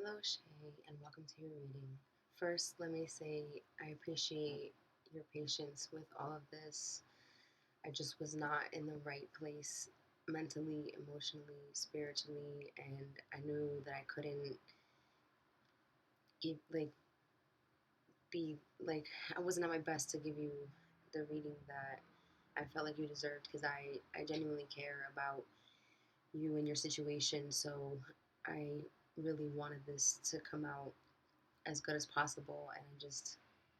Hello, Shay, and welcome to your reading. First, let me say I appreciate your patience with all of this. I just was not in the right place mentally, emotionally, spiritually, and I knew that I couldn't give, be, I wasn't at my best to give you the reading that I felt like you deserved because I genuinely care about you and your situation. So I really wanted this to come out as good as possible, and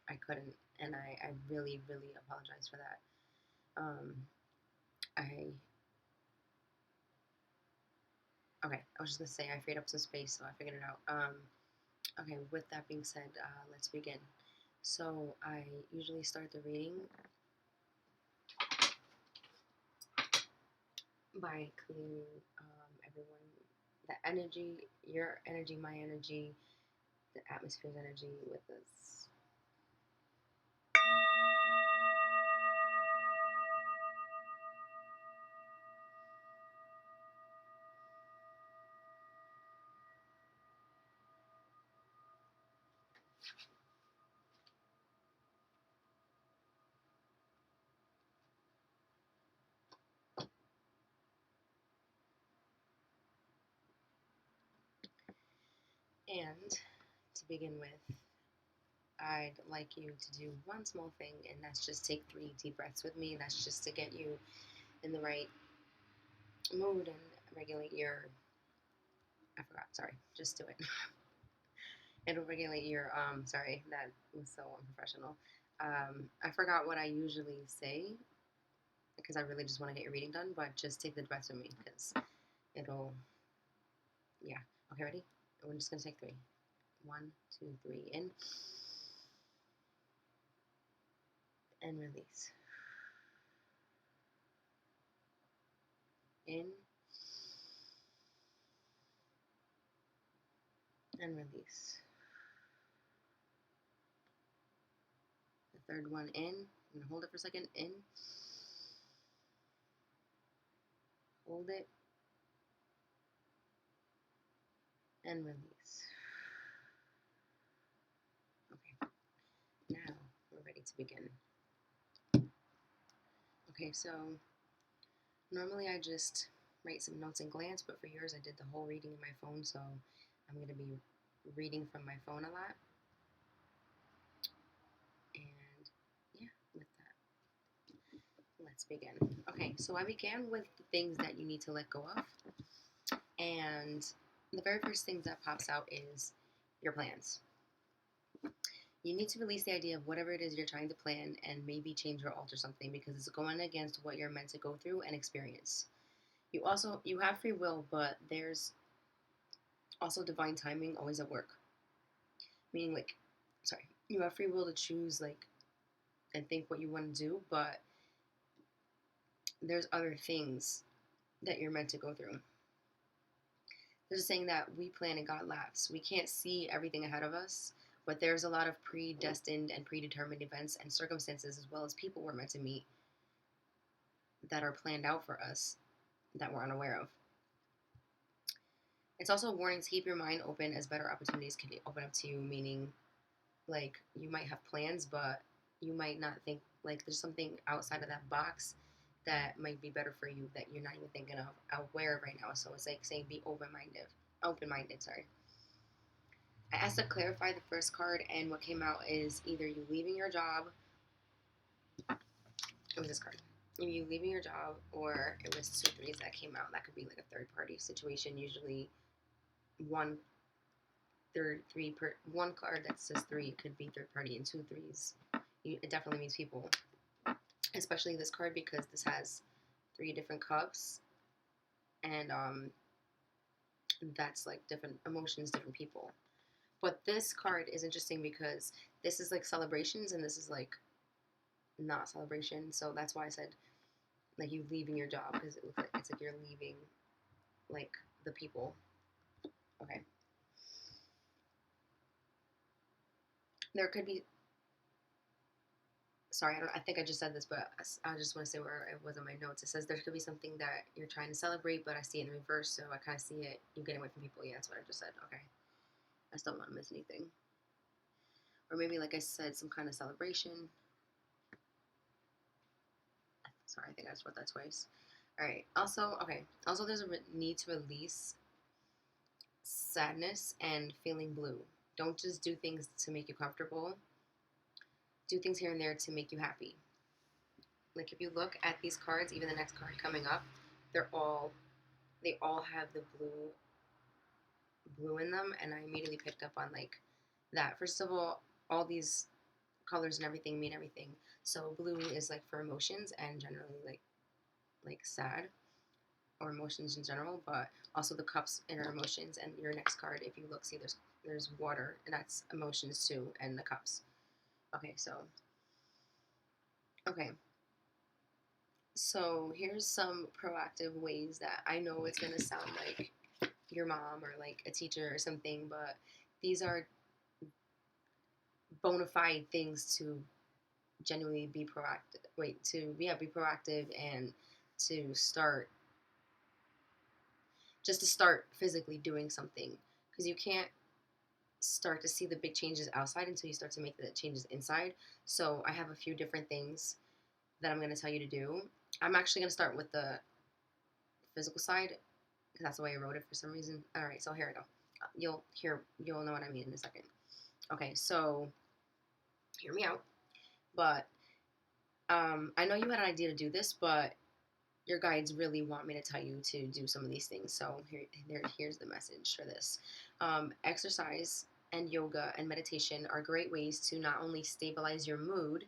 I couldn't, and I really really apologize for that. I Okay, I was just gonna say I freed up some space, so I figured it out. Okay, with that being said, let's begin. So I usually start the reading by clearing everyone, the energy, your energy, my energy, the atmosphere's energy with this. And to begin with, I'd like you to do one small thing, and that's just take 3 deep breaths with me. That's just to get you in the right mood and regulate your. I forgot. Sorry. Just do it. It'll regulate your. Sorry, that was so unprofessional. I forgot what I usually say because I really just want to get your reading done. But just take the breaths with me because it'll. Yeah. Okay. Ready? We're just gonna take 3. 1, 2, 3. In and release. In and release. The third one in. And hold it for a second. In. Hold it. And release. Okay. Now we're ready to begin. Okay, so normally I just write some notes and glance, but for yours I did the whole reading in my phone, so I'm going to be reading from my phone a lot. And yeah, with that, let's begin. Okay, so I began with the things that you need to let go of. And the very first thing that pops out is your plans. You need to release the idea of whatever it is you're trying to plan and maybe change or alter something because it's going against what you're meant to go through and experience. You have free will, but there's also divine timing always at work. Meaning you have free will to choose and think what you want to do, but there's other things that you're meant to go through. There's a saying that we plan and God laughs. We can't see everything ahead of us, but there's a lot of predestined and predetermined events and circumstances as well as people we're meant to meet that are planned out for us that we're unaware of. It's also a warning to keep your mind open as better opportunities can open up to you, meaning you might have plans, but you might not think there's something outside of that box that might be better for you that you're not even thinking of aware of right now. So it's like saying be open minded. Sorry. I asked to clarify the first card, and what came out is either you leaving your job. It was this card. Either you leaving your job, or it was 2 3s that came out. That could be like a third party situation. Usually, one one card that says 3 could be third party, and 2 3s. It definitely means people, especially this card because this has 3 different cups, and that's like different emotions, different people. But this card is interesting because this is like celebrations, and this is like not celebration. So that's why I said you leaving your job because it's like you're leaving like the people. Okay. There could be. Sorry, I think I just said this, but I just want to say where it was on my notes. It says there could be something that you're trying to celebrate, but I see it in reverse, so I kind of see it you getting away from people. Yeah, that's what I just said. Okay. I just don't want to miss anything. Or maybe, like I said, some kind of celebration. Sorry, I think I just wrote that twice. All right. Also, okay. Also, there's a need to release sadness and feeling blue. Don't just do things to make you comfortable. Do things here and there to make you happy. Like if you look at these cards, even the next card coming up, they're all they all have the blue in them, and I immediately picked up on like that. First of all these colors and everything mean everything. So blue is like for emotions and generally like sad or emotions in general, but also the cups and our emotions. And your next card, if you look, see there's water, and that's emotions too, and the cups. Okay, okay, so here's some proactive ways that I know it's gonna sound like your mom or like a teacher or something, but these are bona fide things to genuinely be proactive. Wait, to yeah, be proactive and to start just to start physically doing something because you can't start to see the big changes outside until you start to make the changes inside. So I have a few different things that I'm going to tell you to do. I'm actually going to start with the physical side because that's the way I wrote it for some reason. All right, so here I go. You'll know what I mean in a second. Okay, so hear me out. But I know you had an idea to do this, but your guides really want me to tell you to do some of these things. So here's the message for this. Exercise and yoga and meditation are great ways to not only stabilize your mood,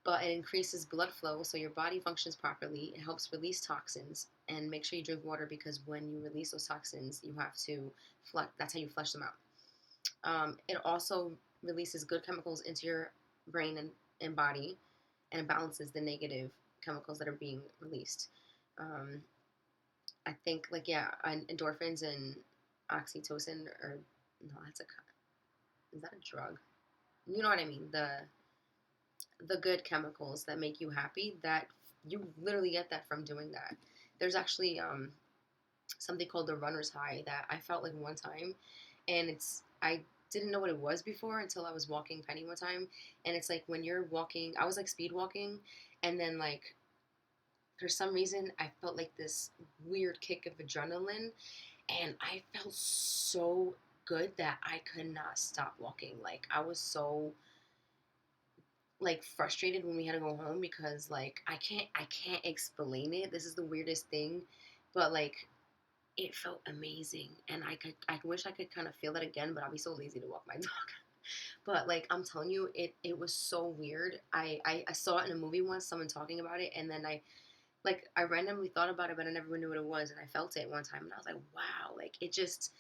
but it increases blood flow so your body functions properly. It helps release toxins, and make sure you drink water because when you release those toxins, you have to flush. That's how you flush them out. It also releases good chemicals into your brain and body, and it balances the negative chemicals that are being released. Um, I think like yeah, endorphins and oxytocin or no, that's a is that a drug? You know what I mean? The good chemicals that make you happy that you literally get that from doing that. There's actually something called the runner's high that I felt like one time, and I didn't know what it was before until I was walking Penny one time, and it's like when you're walking, I was like speed walking, and then like for some reason I felt like this weird kick of adrenaline, and I felt so good that I could not stop walking. Like I was so like frustrated when we had to go home because like I can't explain it. This is the weirdest thing, but like it felt amazing, and I wish I could kind of feel that again, but I'll be so lazy to walk my dog. But like I'm telling you, it was so weird. I saw it in a movie once, someone talking about it, and then I randomly thought about it, but I never knew what it was, and I felt it one time, and I was like, wow, like it just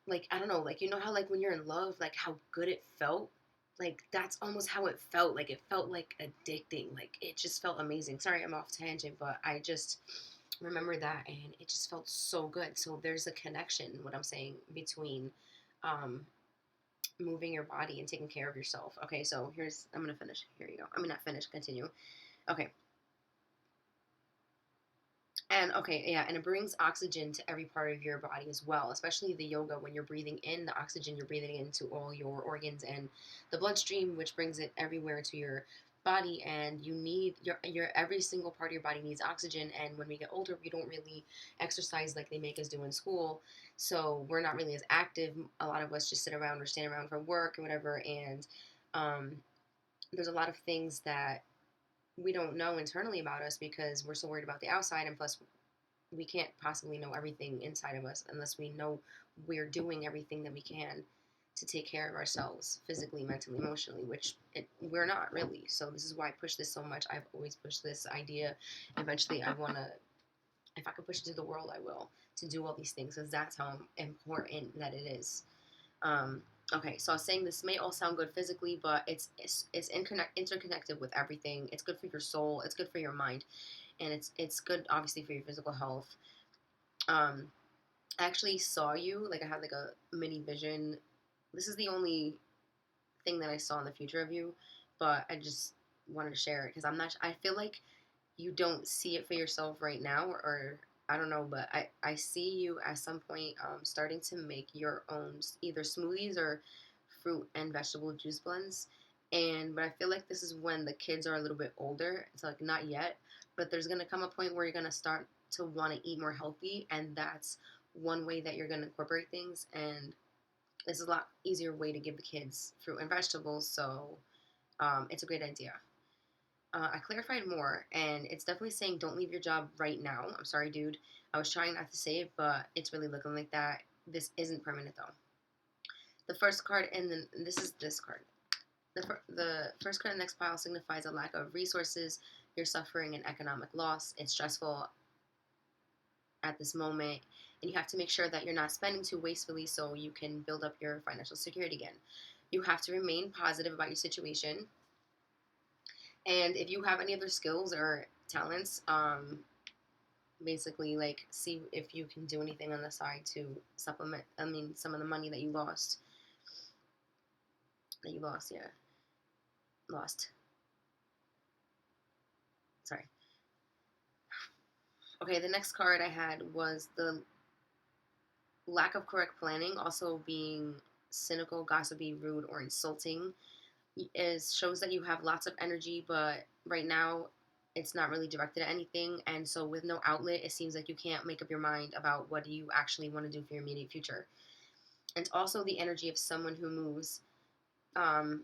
like I don't know, like you know how like when you're in love, like how good it felt. Like that's almost how it felt. Like it felt like addicting. Like it just felt amazing. Sorry, I'm off tangent, but I just remember that, and it just felt so good. So there's a connection. What I'm saying between um, moving your body and taking care of yourself. Okay, so I'm gonna finish. Here you go. I mean, not finish. Continue. Okay. And okay, yeah, and it brings oxygen to every part of your body as well, especially the yoga. When you're breathing in the oxygen, you're breathing into all your organs and the bloodstream, which brings it everywhere to your body. And you need your every single part of your body needs oxygen. And when we get older, we don't really exercise like they make us do in school, so we're not really as active. A lot of us just sit around or stand around for work and whatever. And um, there's a lot of things that we don't know internally about us because we're so worried about the outside, and plus we can't possibly know everything inside of us unless we know we're doing everything that we can to take care of ourselves physically, mentally, emotionally, which we're not really. So this is why I push this so much. I've always pushed this idea. Eventually I want to, if I could push it to the world, I will, to do all these things because that's how important that it is. um, okay, so I was saying this may all sound good physically, but it's interconnected with everything. It's good for your soul. It's good for your mind, and it's good obviously for your physical health. Um, I actually saw you like I had like a mini vision. This is the only thing that I saw in the future of you, but I just wanted to share it because I'm not. I feel like you don't see it for yourself right now, or I don't know, but I see you at some point starting to make your own either smoothies or fruit and vegetable juice blends. And but I feel like this is when the kids are a little bit older. It's like not yet, but there's gonna come a point where you're gonna start to want to eat more healthy, and that's one way that you're gonna incorporate things. And it's a lot easier way to give the kids fruit and vegetables. So it's a great idea. I clarified more, and it's definitely saying don't leave your job right now. I'm sorry, dude. I was trying not to say it, but it's really looking like that. This isn't permanent, though. The first card, and then this is this card. The first card in the next pile signifies a lack of resources. You're suffering an economic loss. It's stressful at this moment, and you have to make sure that you're not spending too wastefully so you can build up your financial security again. You have to remain positive about your situation. And if you have any other skills or talents, basically like see if you can do anything on the side to supplement. I mean, some of the money that you lost. Yeah, lost. Sorry. Okay, the next card I had was the lack of correct planning, also being cynical, gossipy, rude, or insulting. Is shows that you have lots of energy, but right now it's not really directed at anything, and so with no outlet, it seems like you can't make up your mind about what you actually want to do for your immediate future. And it's also the energy of someone who moves um,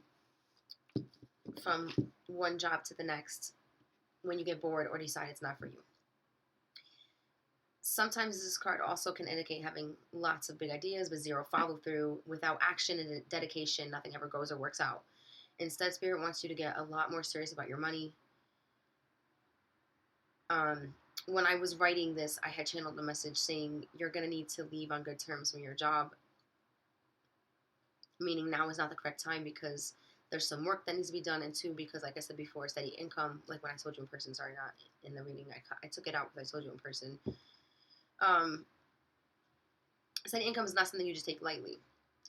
from one job to the next when you get bored or decide it's not for you. Sometimes this card also can indicate having lots of big ideas but zero follow through. Without action and dedication, nothing ever goes or works out. Instead, Spirit wants you to get a lot more serious about your money. Um, when I was writing this, I had channeled a message saying you're going to need to leave on good terms from your job, meaning now is not the correct time because there's some work that needs to be done, and two, because like I said before, steady income, like when I told you in person, sorry, not in the reading, I took it out because I told you in person. Um, steady income is not something you just take lightly.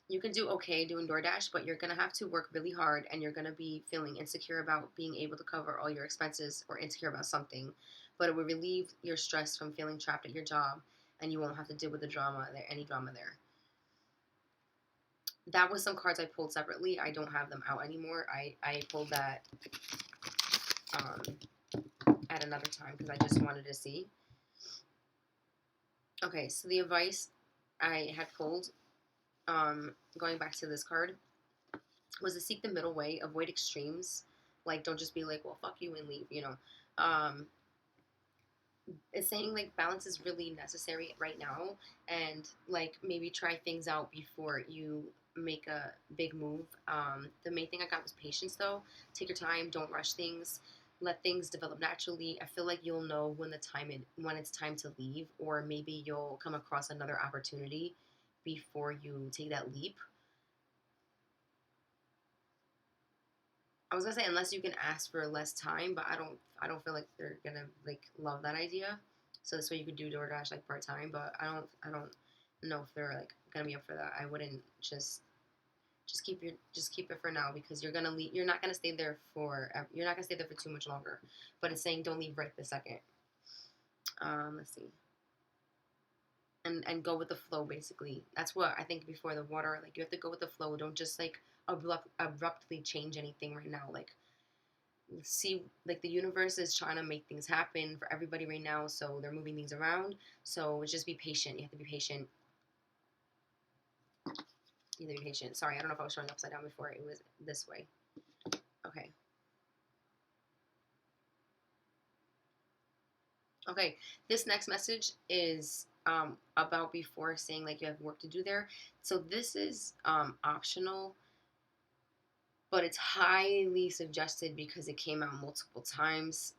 You can do okay doing DoorDash, but you're going to have to work really hard, and you're going to be feeling insecure about being able to cover all your expenses or insecure about something. But it will relieve your stress from feeling trapped at your job, and you won't have to deal with the drama there, any drama there. That was some cards I pulled separately. I don't have them out anymore. I pulled that um, at another time because I just wanted to see. Okay, so the advice I had pulled, going back to this card, was to seek the middle way, avoid extremes. Like, don't just be like, well, fuck you and leave, you know. Um, it's saying like balance is really necessary right now, and like maybe try things out before you make a big move. The main thing I got was patience, though. Take your time, don't rush things, let things develop naturally. I feel like you'll know when it's time to leave, or maybe you'll come across another opportunity before you take that leap. I was gonna say unless you can ask for less time, but I don't feel like they're gonna like love that idea. So this way you could do DoorDash like part time, but I don't know if they're like gonna be up for that. I wouldn't just keep it for now because you're gonna leave. You're not gonna stay there for too much longer. But it's saying don't leave right this second. Let's see. And go with the flow basically. That's what I think before the water. Like you have to go with the flow. Don't just like abruptly change anything right now. Like see, like the universe is trying to make things happen for everybody right now, so they're moving things around. So just be patient. You have to be patient. You have to be patient. Sorry, I don't know if I was showing upside down before. It was this way. Okay. Okay. This next message is about before saying like you have work to do there. So this is optional, but it's highly suggested because it came out multiple times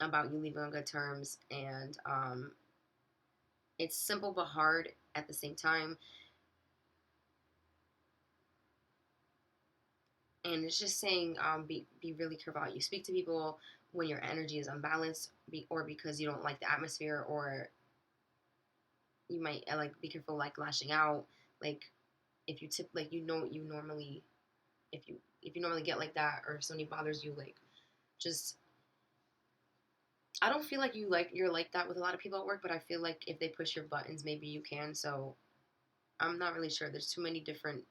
about you leaving on good terms, and it's simple but hard at the same time. And it's just saying be really careful how you speak to people when your energy is unbalanced, or because you don't like the atmosphere, or you might like be careful like lashing out. Like if you tip like you normally if you normally get like that or if somebody bothers you, like just I don't feel like you're like that with a lot of people at work, but I feel like if they push your buttons, maybe you can. So I'm not really sure. There's too many different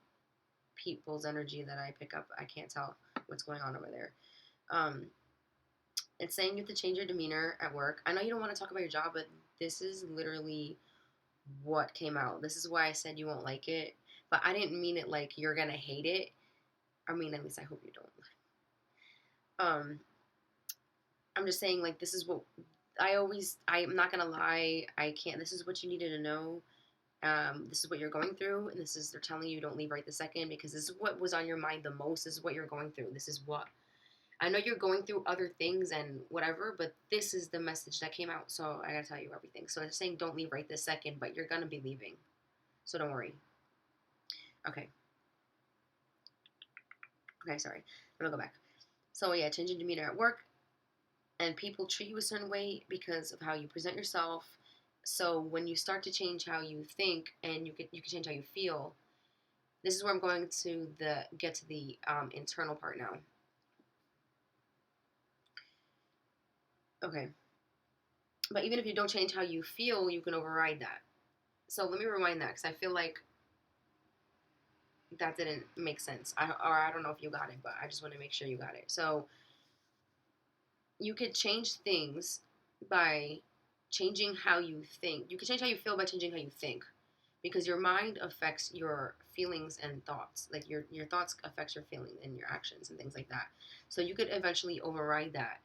people's energy that I pick up. I can't tell what's going on over there. Um, it's saying you have to change your demeanor at work. I know you don't want to talk about your job, but this is literally what came out. This is why I said you won't like it. But I didn't mean it like you're gonna hate it. I mean, at least I hope you don't. Um, I'm just saying like this is what I'm not gonna lie. I can't. This is what you needed to know. This is what you're going through, and this is they're telling you don't leave right this second because this is what was on your mind the most. This is what you're going through. This is what I know you're going through other things and whatever, but this is the message that came out. So I gotta tell you everything. So they're saying don't leave right this second, but you're gonna be leaving. So don't worry. Okay. Okay, sorry. I'm gonna go back. So yeah, changing demeanor at work, and people treat you a certain way because of how you present yourself. So when you start to change how you think and you can change how you feel, this is where I'm going to the internal part now. Okay, but even if you don't change how you feel, you can override that. So let me rewind that because I feel like that didn't make sense. I don't know if you got it, but I just want to make sure you got it. So you could change things by changing how you think. You can change how you feel by changing how you think, because your mind affects your feelings and thoughts. Like your thoughts affects your feeling and your actions and things like that. So you could eventually override that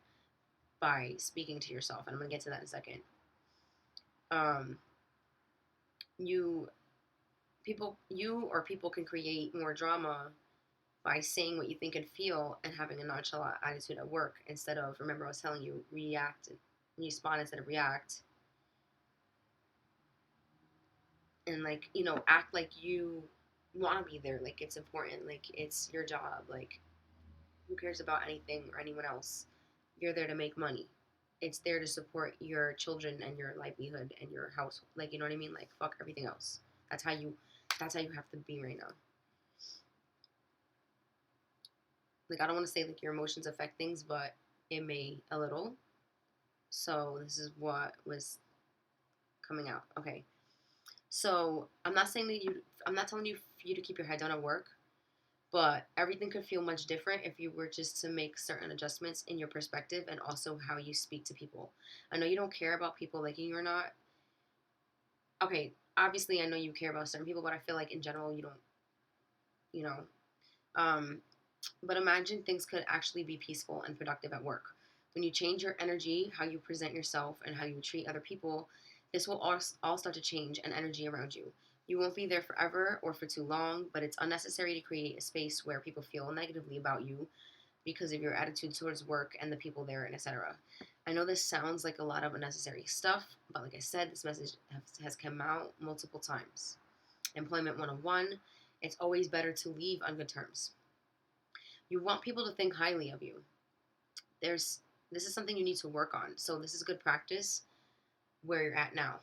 by speaking to yourself, and I'm gonna get to that in a second. Um, you you or people can create more drama by saying what you think and feel and having a nonchalant attitude at work instead of, remember I was telling you, react and respond instead of react, and like act like you want to be there, like it's important, like it's your job, like who cares about anything or anyone else? You're there to make money. It's there to support your children and your livelihood and your house, like, you know what I mean, like fuck everything else. That's how you have to be right now. Like I don't want to say like your emotions affect things, but it may a little. So this is what was coming out. Okay. So I'm not telling you for you to keep your head down at work, but everything could feel much different if you were just to make certain adjustments in your perspective and also how you speak to people. I know you don't care about people liking you or not. Okay, obviously I know you care about certain people, but I feel like in general you don't, you know. Um, but imagine things could actually be peaceful and productive at work. When you change your energy, how you present yourself, and how you treat other people, this will all start to change and energy around you. You won't be there forever or for too long, but it's unnecessary to create a space where people feel negatively about you because of your attitude towards work and the people there, and etc. I know this sounds like a lot of unnecessary stuff, but like I said, this message has come out multiple times. Employment 101, it's always better to leave on good terms. You want people to think highly of you. There's This is something you need to work on. So this is good practice where you're at now.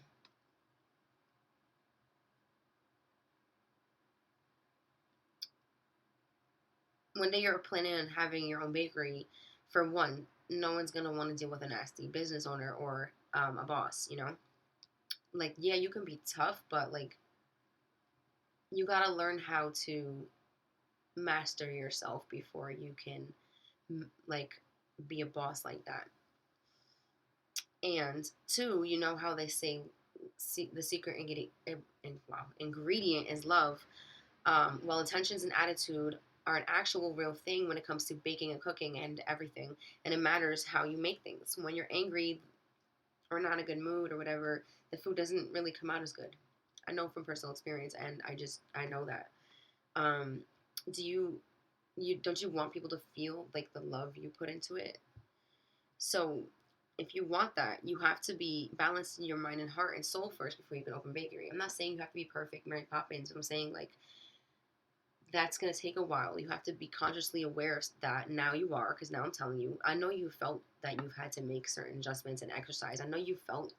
One day you're planning on having your own bakery. For one, no one's gonna want to deal with a nasty business owner or a boss. Like yeah, you can be tough, but like you gotta learn how to master yourself before you can like be a boss like that. And two, you know how they say the secret ingredient is love. Well, intentions and attitude are an actual real thing when it comes to baking and cooking and everything. And it matters how you make things. When you're angry or not in a good mood or whatever, the food doesn't really come out as good. I know from personal experience, and I know that. Um, do you don't you want people to feel like the love you put into it? So if you want that, you have to be balanced in your mind and heart and soul first before you can open bakery. I'm not saying you have to be perfect, Mary Poppins. I'm saying like that's going to take a while. You have to be consciously aware of that. Now you are, because now I'm telling you, I know you felt that you've had to make certain adjustments and exercise. I know you felt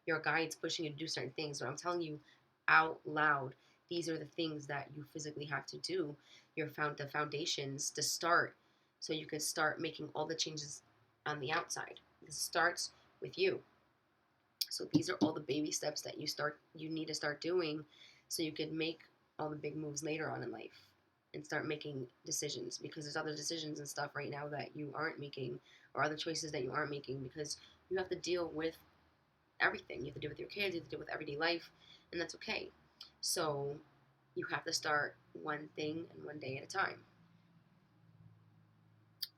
your guides pushing you to do certain things, but I'm telling you out loud, these are the things that you physically have to do. The foundations to start so you can start making all the changes on the outside. This starts with you. So these are all the baby steps that you need to start doing so you can make all the big moves later on in life and start making decisions, because there's other decisions and stuff right now that you aren't making, or other choices that you aren't making, because you have to deal with everything. You have to deal with your kids, you have to deal with everyday life, and that's okay. So you have to start one thing and one day at a time.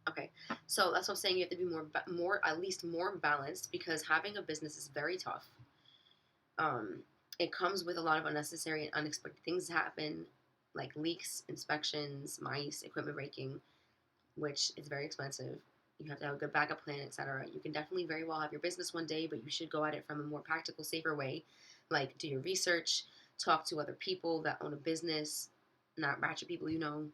Okay, so that's what I'm saying. You have to be at least more balanced, because having a business is very tough. Um, it comes with a lot of unnecessary and unexpected things happen, like leaks, inspections, mice, equipment breaking, which is very expensive. You have to have a good backup plan, etc. You can definitely very well have your business one day, but you should go at it from a more practical, safer way. Like do your research, talk to other people that own a business, not ratchet people you know.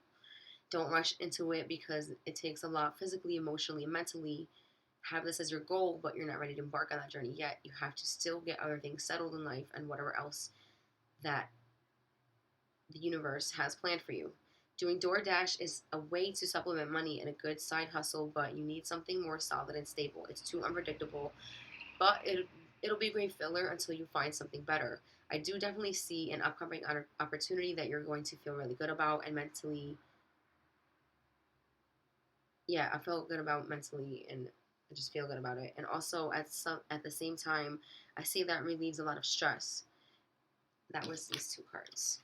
Don't rush into it, because it takes a lot physically, emotionally, and mentally. Have this as your goal, but you're not ready to embark on that journey yet. You have to still get other things settled in life and whatever else that the universe has planned for you. Doing DoorDash is a way to supplement money and a good side hustle, but you need something more solid and stable. It's too unpredictable, but it'll be a great filler until you find something better. I do definitely see an upcoming opportunity that you're going to feel really good about, and mentally, yeah, I feel good about mentally, and I just feel good about it. And also at the same time, I see that relieves a lot of stress. That was these two cards: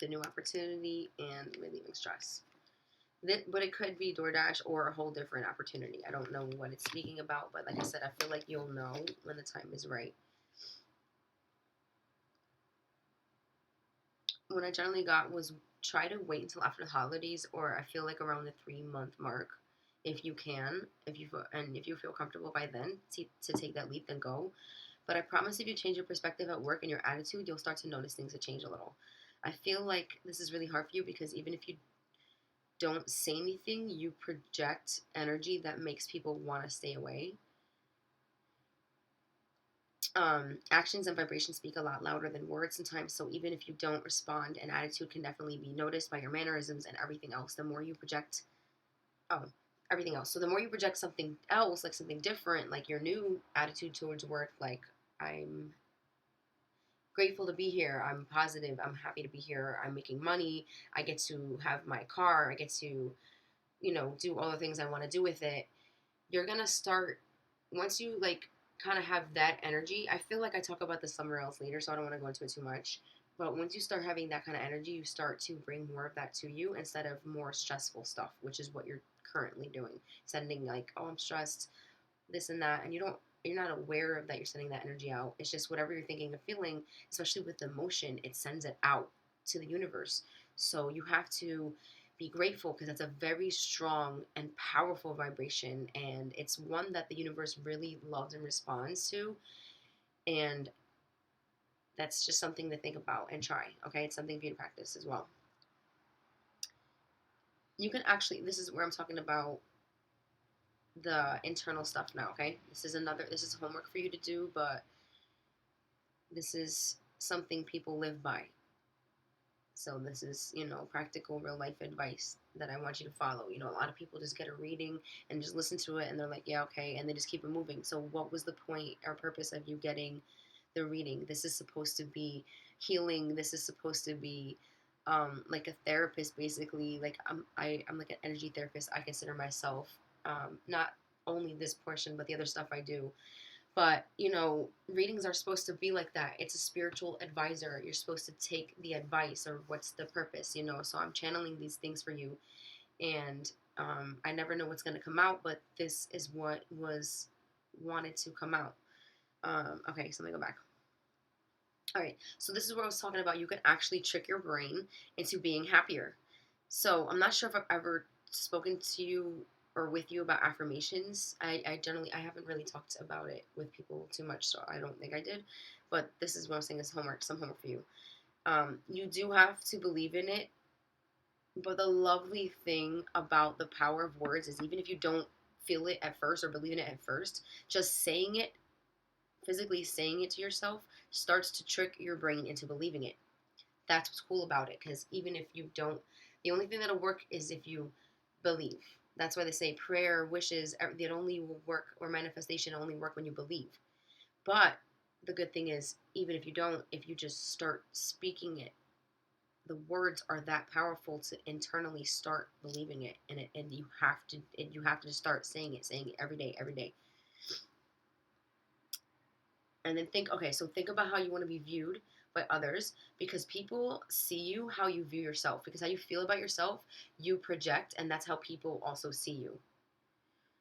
the new opportunity and relieving stress. But it could be DoorDash or a whole different opportunity. I don't know what it's speaking about, but like I said, I feel like you'll know when the time is right. What I generally got was try to wait until after the holidays, or I feel like around the 3 month mark, if you can, if you feel comfortable by then to take that leap, then go. But I promise, if you change your perspective at work and your attitude, you'll start to notice things that change a little. I feel like this is really hard for you, because even if you don't say anything, you project energy that makes people want to stay away. Actions and vibrations speak a lot louder than words sometimes. So even if you don't respond, an attitude can definitely be noticed by your mannerisms and everything else. The more you project, oh, everything else. So the more you project something else, like something different, like your new attitude towards work, like I'm grateful to be here. I'm positive. I'm happy to be here. I'm making money. I get to have my car. I get to, do all the things I want to do with it. You're gonna start, once you like kind of have that energy. I feel like I talk about this somewhere else later, so I don't want to go into it too much. But once you start having that kind of energy, you start to bring more of that to you instead of more stressful stuff, which is what you're currently doing. Sending like, oh, I'm stressed, this and that, and you're not aware of that you're sending that energy out. It's just whatever you're thinking or feeling, especially with emotion, it sends it out to the universe. So you have to be grateful, because that's a very strong and powerful vibration, and it's one that the universe really loves and responds to. And that's just something to think about and try. Okay, it's something for you to practice as well. You can actually, this is where I'm talking about the internal stuff now. Okay, this is homework for you to do, but this is something people live by. So this is, practical real life advice that I want you to follow. A lot of people just get a reading and just listen to it and they're like, yeah, okay, and they just keep it moving. So what was the point or purpose of you getting the reading? This is supposed to be healing. This is supposed to be like a therapist, basically. Like I'm like an energy therapist. I consider myself, not only this portion, but the other stuff I do. But, readings are supposed to be like that. It's a spiritual advisor. You're supposed to take the advice, or what's the purpose. So I'm channeling these things for you. And I never know what's going to come out, but this is what was wanted to come out. Okay, so let me go back. All right, so this is what I was talking about. You can actually trick your brain into being happier. So I'm not sure if I've ever spoken to you or with you about affirmations. I haven't really talked about it with people too much, so I don't think I did. But this is what I'm saying is some homework for you. You do have to believe in it, but the lovely thing about the power of words is, even if you don't feel it at first or believe in it at first, just saying it, physically saying it to yourself, starts to trick your brain into believing it. That's what's cool about it, because even if you don't, the only thing that'll work is if you believe. That's why they say prayer, wishes, they only will work, or manifestation only work when you believe. But the good thing is, even if you don't, if you just start speaking it, the words are that powerful to internally start believing it, and you have to just start saying it every day. And then think about how you want to be viewed by others, because people see you how you view yourself, because how you feel about yourself, you project, and that's how people also see you.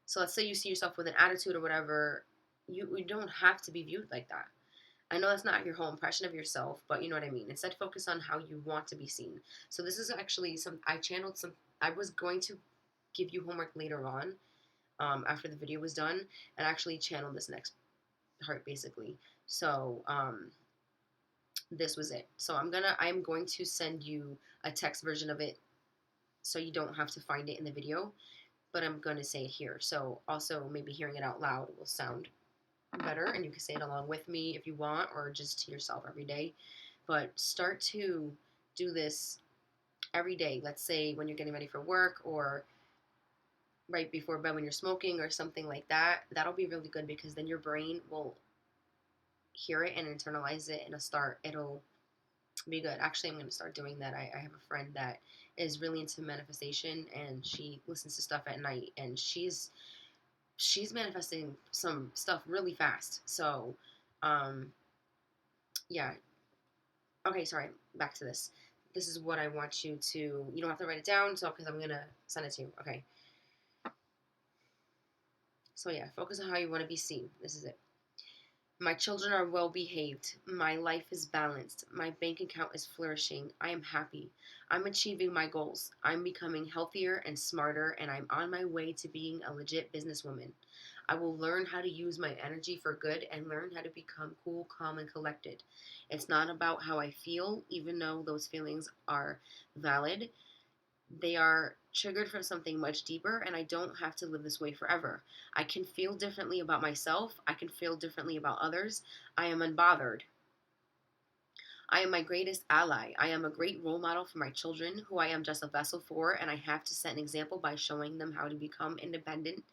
So let's say you see yourself with an attitude or whatever, you don't have to be viewed like that. I know that's not your whole impression of yourself, but you know what I mean. Instead, focus on how you want to be seen. So this is actually I channeled some. I was going to give you homework later on, after the video was done, and actually channel this next part basically. So this was it. So I'm going to send you a text version of it, so you don't have to find it in the video, but I'm going to say it here. So also maybe hearing it out loud will sound better, and you can say it along with me if you want, or just to yourself every day. But start to do this every day. Let's say when you're getting ready for work, or right before bed when you're smoking or something like that. That'll be really good, because then your brain will hear it and internalize it, and it'll be good. Actually, I'm going to start doing that. I have a friend that is really into manifestation, and she listens to stuff at night, and she's manifesting some stuff really fast. So um yeah. Okay, sorry, back to this. This is what I want you to, you don't have to write it down, so because I'm going to send it to you. Okay. So yeah, focus on how you want to be seen. This is it. My children are well behaved. My life is balanced. My bank account is flourishing. I am happy. I'm achieving my goals. I'm becoming healthier and smarter, and I'm on my way to being a legit businesswoman. I will learn how to use my energy for good and learn how to become cool, calm, and collected. It's not about how I feel, even though those feelings are valid. They are triggered from something much deeper, and I don't have to live this way forever. I can feel differently about myself. I can feel differently about others. I am unbothered. I am my greatest ally. I am a great role model for my children, who I am just a vessel for, and I have to set an example by showing them how to become independent,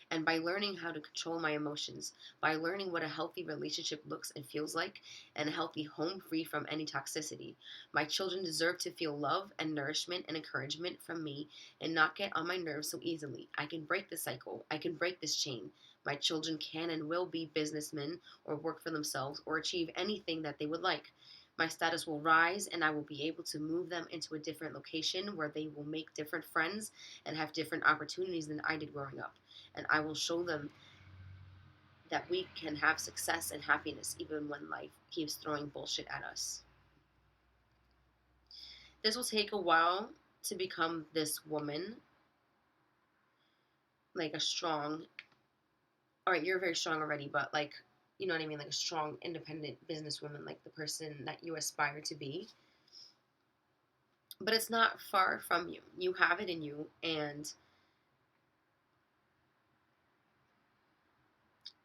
and by learning how to control my emotions, by learning what a healthy relationship looks and feels like, and a healthy home free from any toxicity. My children deserve to feel love and nourishment and encouragement from me, and not get on my nerves so easily. I can break the cycle. I can break this chain. My children can and will be businessmen, or work for themselves, or achieve anything that they would like. My status will rise, and I will be able to move them into a different location where they will make different friends and have different opportunities than I did growing up. And I will show them that we can have success and happiness even when life keeps throwing bullshit at us. This will take a while to become this woman, like a strong, all right, you're very strong already, but like, you know what I mean? Like a strong, independent businesswoman, like the person that you aspire to be. But it's not far from you. You have it in you, and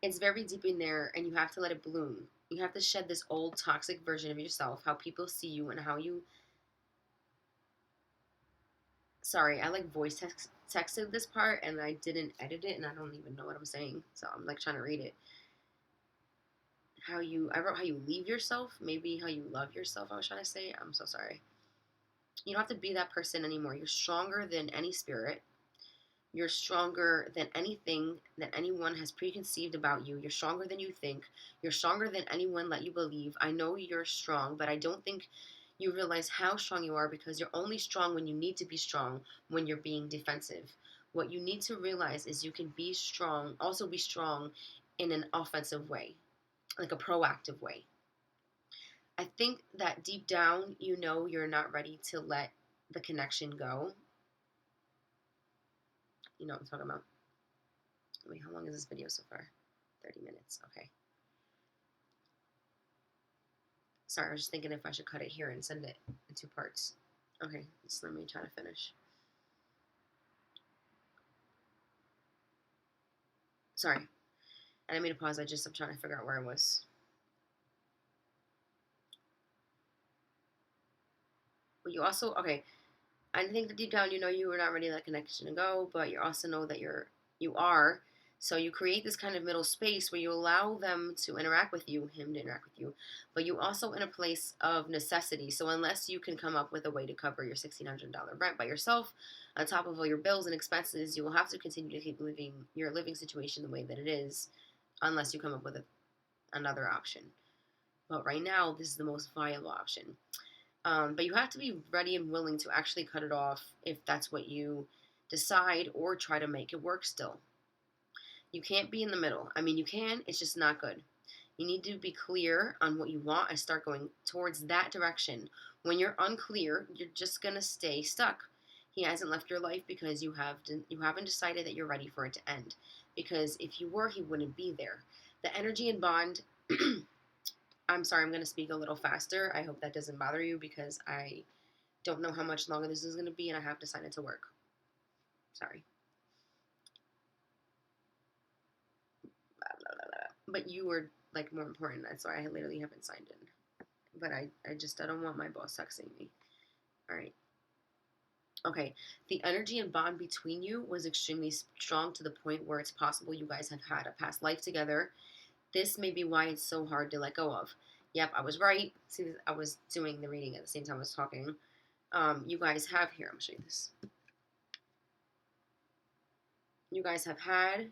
it's very deep in there, and you have to let it bloom. You have to shed this old toxic version of yourself, how people see you and how you, sorry, I like texted this part, and I didn't edit it, and I don't even know what I'm saying. So I'm like trying to read it. I wrote how you leave yourself, maybe how you love yourself. I was trying to say. I'm so sorry. You don't have to be that person anymore. You're stronger than any spirit. You're stronger than anything that anyone has preconceived about you. You're stronger than you think. You're stronger than anyone let you believe. I know you're strong, but I don't think you realize how strong you are, because you're only strong when you need to be strong, when you're being defensive. What you need to realize is you can be strong, also be strong in an offensive way, like a proactive way. I think that deep down, you know you're not ready to let the connection go. You know what I'm talking about. Wait, how long is this video so far? 30 minutes. Okay. Sorry, I was just thinking if I should cut it here and send it in two parts. Okay, just let me try to finish. Sorry. I didn't mean to pause. I'm trying to figure out where I was. But you also, okay, I think that deep down you know you were not ready to let connection to go, but you also know that you are. So you create this kind of middle space where you allow them to interact with you, him to interact with you, but you also in a place of necessity. So unless you can come up with a way to cover your $1,600 rent by yourself, on top of all your bills and expenses, you will have to continue to keep living your living situation the way that it is, unless you come up with another option. But right now, this is the most viable option. But you have to be ready and willing to actually cut it off if that's what you decide, or try to make it work still. You can't be in the middle. I mean, you can, it's just not good. You need to be clear on what you want and start going towards that direction. When you're unclear, you're just going to stay stuck. He hasn't left your life because you haven't decided that you're ready for it to end. Because if you were, he wouldn't be there. The energy and bond I'm sorry, I'm going to speak a little faster. I hope that doesn't bother you because I don't know how much longer this is going to be and I have to sign it to work. Sorry. But you were like more important. That's why I literally haven't signed in. But I don't want my boss texting me. All right. Okay. The energy and bond between you was extremely strong to the point where it's possible you guys have had a past life together. This may be why it's so hard to let go of. Yep, I was right. See, I was doing the reading at the same time I was talking. You guys have here. I'm gonna show you this. You guys have had.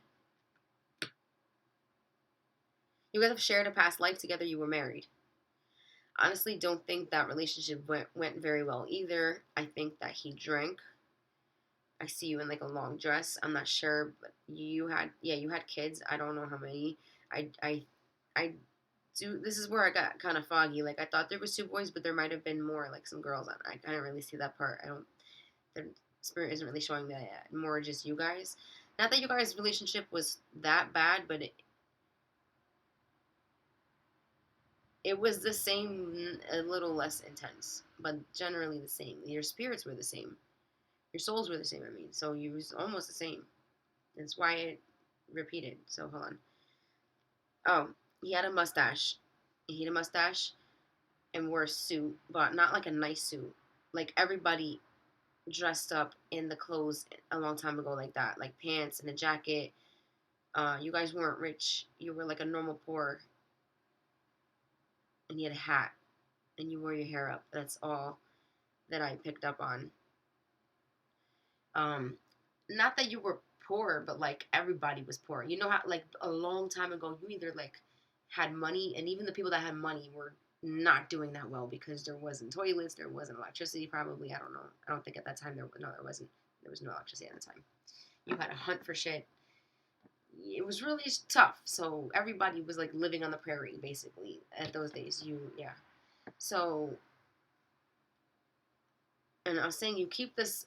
You guys have shared a past life together. You were married. Honestly, don't think that relationship went very well either. I think that he drank. I see you in like a long dress. I'm not sure, but you had kids. I don't know how many. I do. This is where I got kind of foggy. Like I thought there was two boys, but there might have been more, like some girls. I didn't really see that part. I don't. The spirit isn't really showing that yet. More just you guys. Not that you guys' relationship was that bad, but it was the same, a little less intense, but generally the same. Your spirits were the same. Your souls were the same, I mean. So you was almost the same. That's why it repeated. So hold on. Oh, he had a mustache. He had a mustache and wore a suit, but not like a nice suit. Like everybody dressed up in the clothes a long time ago like that. Like pants and a jacket. You guys weren't rich. You were like a normal poor. And he had a hat. And you wore your hair up. That's all that I picked up on. Um, Not that you were poor, but like everybody was poor. You know how like a long time ago, you either like had money, and even the people that had money were not doing that well because there wasn't toilets, there wasn't electricity. Probably, I don't know. I don't think at that time there wasn't. There was no electricity at the time. You had to hunt for shit. It was really tough. So everybody was like living on the prairie basically at those days. Yeah. So, and I was saying you keep this.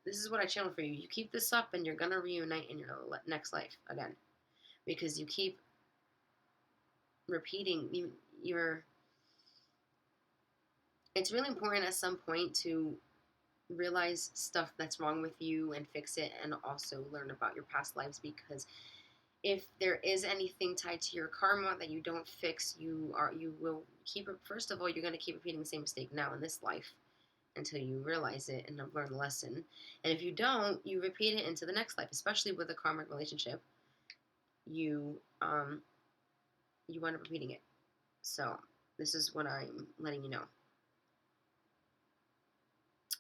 This is what I channel for you. You keep this up, and you're gonna reunite in your next life again, because you keep repeating. You're. It's really important at some point to realize stuff that's wrong with you and fix it, and also learn about your past lives, because if there is anything tied to your karma that you don't fix, you will keep it. First of all, you're gonna keep repeating the same mistake now in this life until you realize it and have learned the lesson. And if you don't, you repeat it into the next life, especially with a karmic relationship. You you wind up repeating it. So this is what I'm letting you know.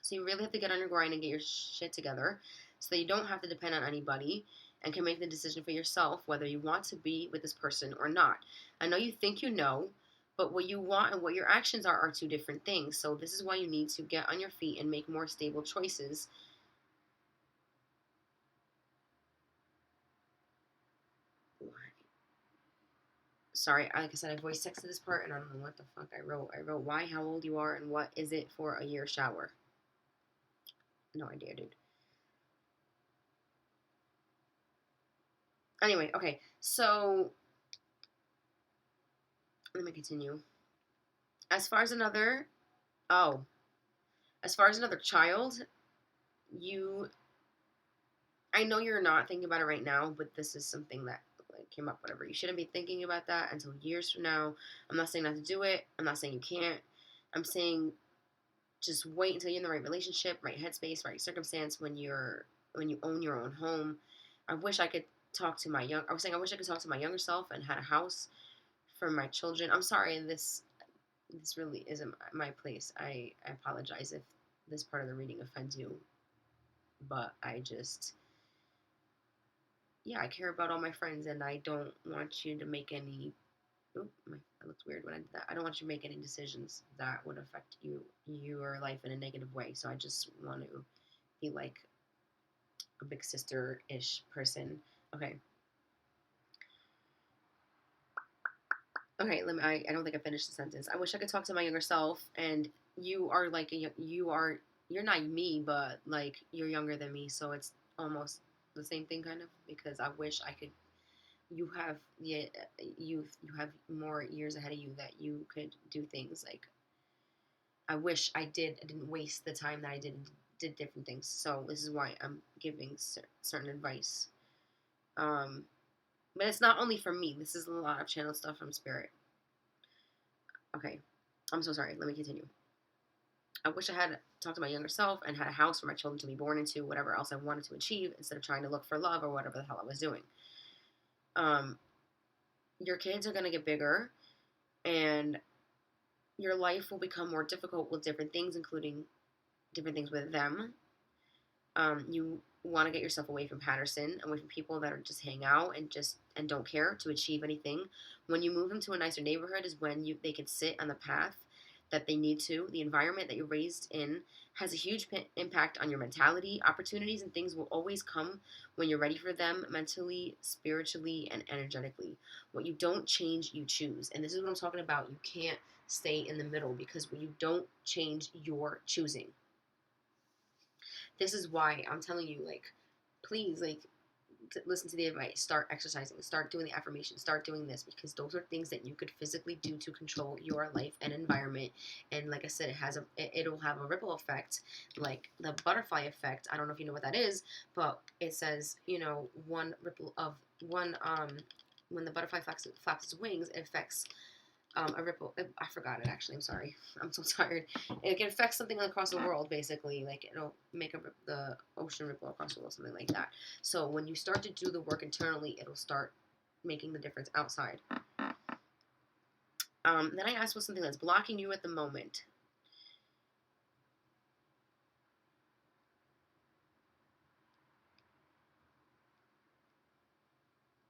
So you really have to get on your grind and get your shit together so that you don't have to depend on anybody and can make the decision for yourself whether you want to be with this person or not. I know you think you know, but what you want and what your actions are two different things. So this is why you need to get on your feet and make more stable choices. Sorry, like I said, I voice texted this part and I don't know what the fuck I wrote. I wrote why, how old you are, and what is it for a year shower. No idea, dude. Anyway, okay, so let me continue. As far as another, oh, as far as another child, you, I know you're not thinking about it right now, but this is something that like came up. Whatever, you shouldn't be thinking about that until years from now. I'm not saying not to do it. I'm not saying you can't. I'm saying just wait until you're in the right relationship, right headspace, right circumstance when you own your own home. I wish I could talk to my young I was saying I wish I could talk to my younger self and had a house for my children. I'm sorry, this really isn't my place. I apologize if this part of the reading offends you, but I just, yeah, I care about all my friends and I don't want you to make any. Oop, that looked weird when I did that. I don't want you to make any decisions that would affect your life in a negative way. So I just want to be like a big sister ish person. Okay. Okay. I don't think I finished the sentence. I wish I could talk to my younger self, and you are like you're not me, but like you're younger than me, so it's almost the same thing kind of because I wish I could. You have yeah, you have more years ahead of you that you could do things like I wish I didn't waste the time that I did different things. So this is why I'm giving certain advice. Um, but it's not only for me. This is a lot of channel stuff from Spirit. Okay, I'm so sorry. Let me continue. I wish I had talked to my younger self and had a house for my children to be born into, whatever else I wanted to achieve, instead of trying to look for love or whatever the hell I was doing. Um, your kids are gonna get bigger, and your life will become more difficult with different things, including different things with them. You want to get yourself away from Patterson, away from people that are just hang out and don't care to achieve anything. When you move them to a nicer neighborhood is when they can sit on the path that they need to. The environment that you're raised in has a huge impact on your mentality. Opportunities and things will always come when you're ready for them mentally, spiritually, and energetically. What you don't change, you choose. And this is what I'm talking about. You can't stay in the middle because when you don't change, you're choosing. This is why I'm telling you, like, please, like, listen to the advice. Start exercising. Start doing the affirmations. Start doing this because those are things that you could physically do to control your life and environment. And like I said, it'll have a ripple effect, like the butterfly effect. I don't know if you know what that is, but it says one ripple of one when the butterfly flaps its wings, it affects a ripple. I forgot it actually. I'm sorry. I'm so tired. It can affect something across the world, basically. Like it'll make the ocean ripple across the world, something like that. So when you start to do the work internally, it'll start making the difference outside. Then I asked what's something that's blocking you at the moment.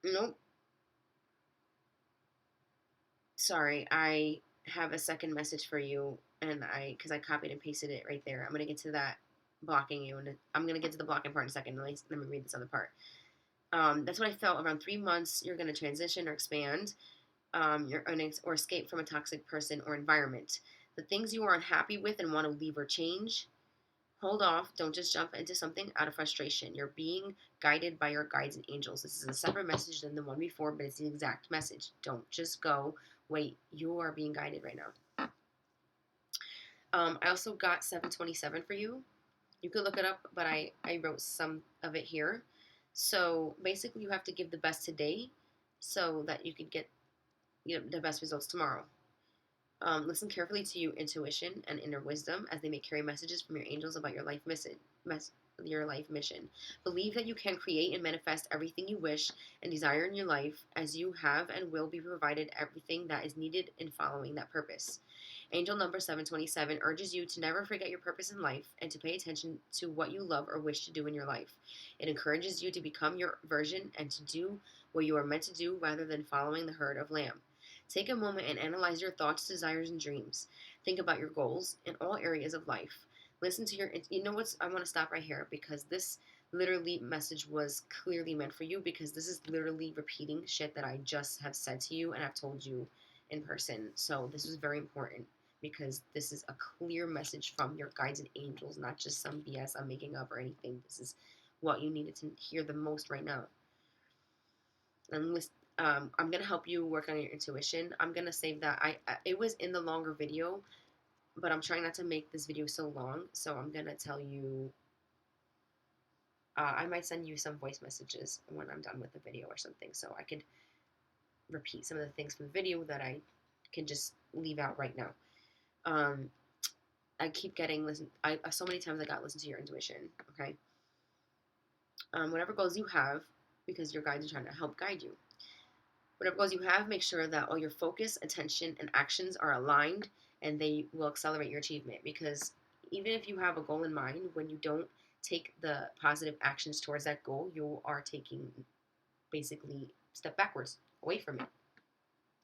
Nope. Sorry, I have a second message for you, and because I copied and pasted it right there. I'm gonna get to that blocking you, and I'm gonna get to the blocking part in a second. Let me read this other part. That's what I felt. Around 3 months, you're going to transition or expand your earnings or escape from a toxic person or environment. The things you are unhappy with and want to leave or change, hold off. Don't just jump into something out of frustration. You're being guided by your guides and angels. This is a separate message than the one before, but it's the exact message. Don't just go, wait, you are being guided right now. I also got 727 for you. You could look it up, but I wrote some of it here. So basically, you have to give the best today so that you could get the best results tomorrow. Listen carefully to your intuition and inner wisdom as they may carry messages from your angels about your life mission. Believe that you can create and manifest everything you wish and desire in your life, as you have and will be provided everything that is needed in following that purpose. Angel number 727 urges you to never forget your purpose in life and to pay attention to what you love or wish to do in your life. It encourages you to become your version and to do what you are meant to do rather than following the herd of lamb. Take a moment and analyze your thoughts, desires, and dreams. Think about your goals in all areas of life. Listen to your. You know what's? I want to stop right here because this literally message was clearly meant for you because this is literally repeating shit that I just have said to you and I've told you in person. So this was very important because this is a clear message from your guides and angels, not just some BS I'm making up or anything. This is what you needed to hear the most right now. And I'm gonna help you work on your intuition. I'm gonna save that. It was in the longer video, but I'm trying not to make this video so long. So I'm gonna tell you. I might send you some voice messages when I'm done with the video or something, so I could repeat some of the things from the video that I can just leave out right now. Um, I keep getting listen. I so many times I got listen to your intuition. Okay. Whatever goals you have, because your guides are trying to help guide you. Whatever goals you have, make sure that all your focus, attention, and actions are aligned, and they will accelerate your achievement. Because even if you have a goal in mind, when you don't take the positive actions towards that goal, you are taking basically step backwards away from it,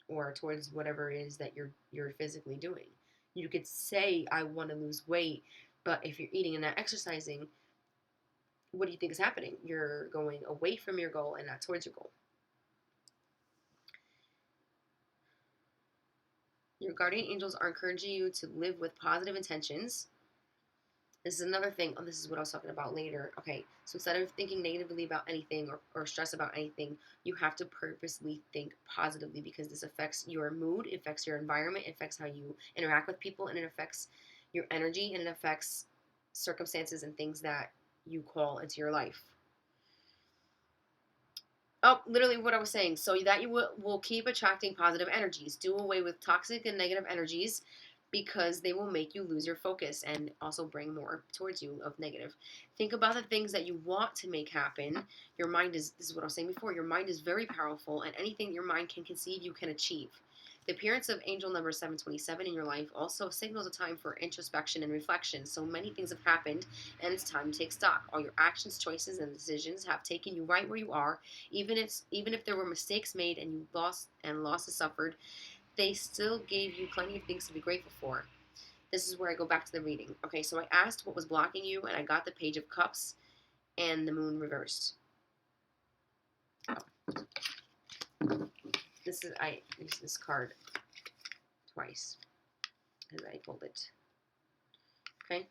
or towards whatever it is that you're physically doing. You could say I want to lose weight, but if you're eating and not exercising, what do you think is happening? You're going away from your goal and not towards your goal. Your guardian angels are encouraging you to live with positive intentions. This is another thing. Oh, this is what I was talking about later. Okay, so instead of thinking negatively about anything or stress about anything, you have to purposely think positively, because this affects your mood, it affects your environment, it affects how you interact with people, and it affects your energy, and it affects circumstances and things that you call into your life. Oh, literally what I was saying. So that you will keep attracting positive energies. Do away with toxic and negative energies, because they will make you lose your focus and also bring more towards you of negative. Think about the things that you want to make happen. Your mind is, this is what I was saying before, your mind is very powerful, and anything your mind can conceive, you can achieve. The appearance of angel number 727 in your life also signals a time for introspection and reflection. So many things have happened, and it's time to take stock. All your actions, choices, and decisions have taken you right where you are. Even if there were mistakes made and you lost and losses suffered, they still gave you plenty of things to be grateful for. This is where I go back to the reading. Okay, so I asked what was blocking you, and I got the Page of Cups and the Moon reversed. I used this card twice because I pulled it. Okay.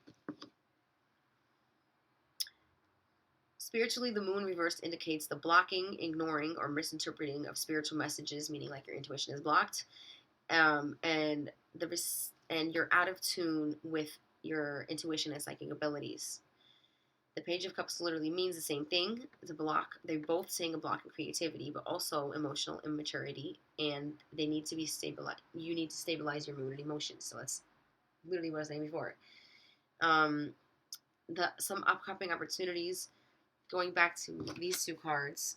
Spiritually, the moon reversed indicates the blocking, ignoring, or misinterpreting of spiritual messages, meaning like your intuition is blocked, and and you're out of tune with your intuition and psychic abilities. The Page of Cups literally means the same thing. It's a block. They're both saying a block of creativity, but also emotional immaturity, and they need to be stabilized. You need to stabilize your mood and emotions. So that's literally what I was saying before. Some upcoming opportunities. Going back to these two cards,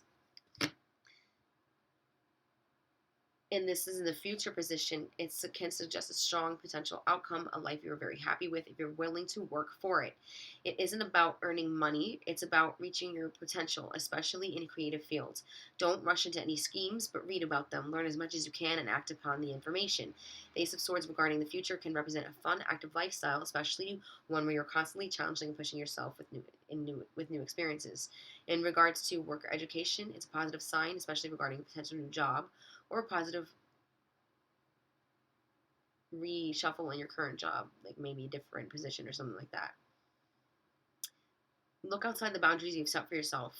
and this is in the future position, it can suggest a strong potential outcome, a life you're very happy with if you're willing to work for it. It isn't about earning money, it's about reaching your potential, especially in creative fields. Don't rush into any schemes, but read about them, learn as much as you can, and act upon the information. The Ace of Swords regarding the future can represent a fun, active lifestyle, especially one where you're constantly challenging and pushing yourself with new experiences. In regards to work or education, it's a positive sign, especially regarding a potential new job or positive reshuffle in your current job, like maybe a different position or something like that. Look outside the boundaries you've set for yourself.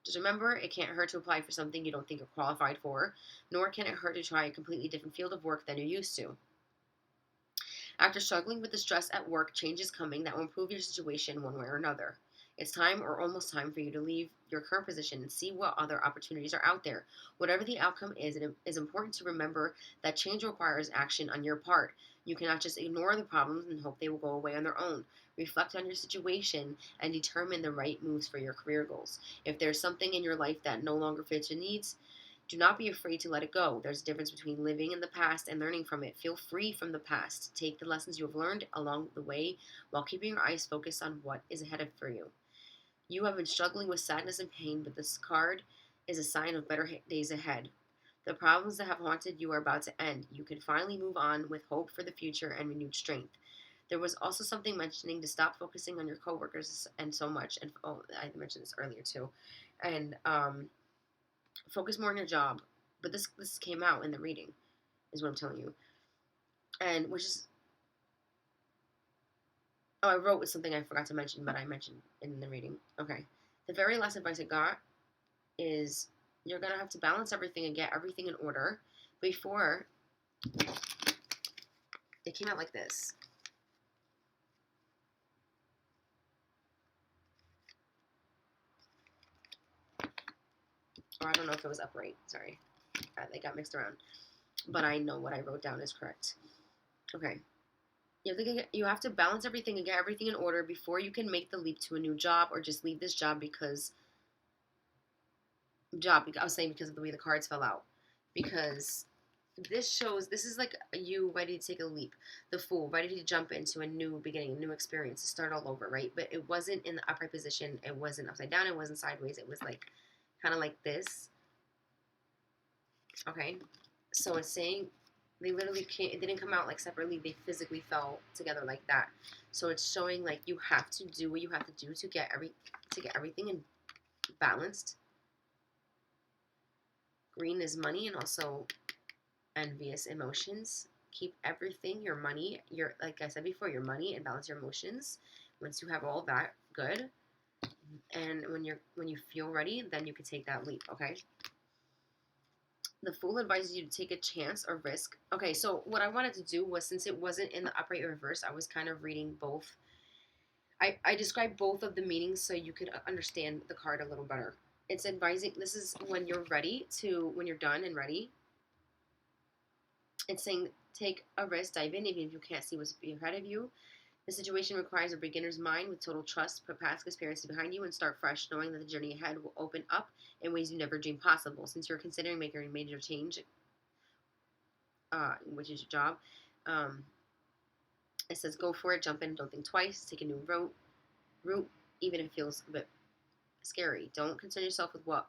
Just remember, it can't hurt to apply for something you don't think you're qualified for, nor can it hurt to try a completely different field of work than you're used to. After struggling with the stress at work, change is coming that will improve your situation one way or another. It's time or almost time for you to leave your current position and see what other opportunities are out there. Whatever the outcome is, it is important to remember that change requires action on your part. You cannot just ignore the problems and hope they will go away on their own. Reflect on your situation and determine the right moves for your career goals. If there's something in your life that no longer fits your needs, do not be afraid to let it go. There's a difference between living in the past and learning from it. Feel free from the past. Take the lessons you have learned along the way while keeping your eyes focused on what is ahead for you. You have been struggling with sadness and pain, but this card is a sign of better days ahead. The problems that have haunted you are about to end. You can finally move on with hope for the future and renewed strength. There was also something mentioning to stop focusing on your coworkers and so much. And I mentioned this earlier too. And focus more on your job. But this came out in the reading, is what I'm telling you. And which is, oh, I wrote something I forgot to mention, but I mentioned in the reading. Okay. The very last advice I got is you're going to have to balance everything and get everything in order before it came out like this. Or I don't know if it was upright. Sorry. They got mixed around. But I know what I wrote down is correct. Okay. You have to balance everything and get everything in order before you can make the leap to a new job or just leave this job because I was saying because of the way the cards fell out. Because this is like you ready to take a leap. The Fool, ready to jump into a new beginning, a new experience, to start all over, right? But it wasn't in the upright position. It wasn't upside down. It wasn't sideways. It was like kind of like this. Okay. So it's saying they literally can't, it didn't come out like separately. They physically fell together like that. So it's showing like you have to do what you have to do to get everything in balanced. Green is money and also envious emotions. Keep everything, your money, your, like I said before, your money, and balance your emotions. Once you have all that good, and when you feel ready, then you can take that leap. Okay. The Fool advises you to take a chance or risk. Okay, so what I wanted to do was, since it wasn't in the upright reverse, I was kind of reading both. I described both of the meanings so you could understand the card a little better. It's advising, this is when you're ready to, when you're done and ready. It's saying take a risk, dive in, even if you can't see what's ahead of you. The situation requires a beginner's mind with total trust. Put past experiences behind you and start fresh, knowing that the journey ahead will open up in ways you never dreamed possible. Since you're considering making a major change, which is your job, um, it says go for it, jump in, don't think twice, take a new route, even if it feels a bit scary. Don't concern yourself with what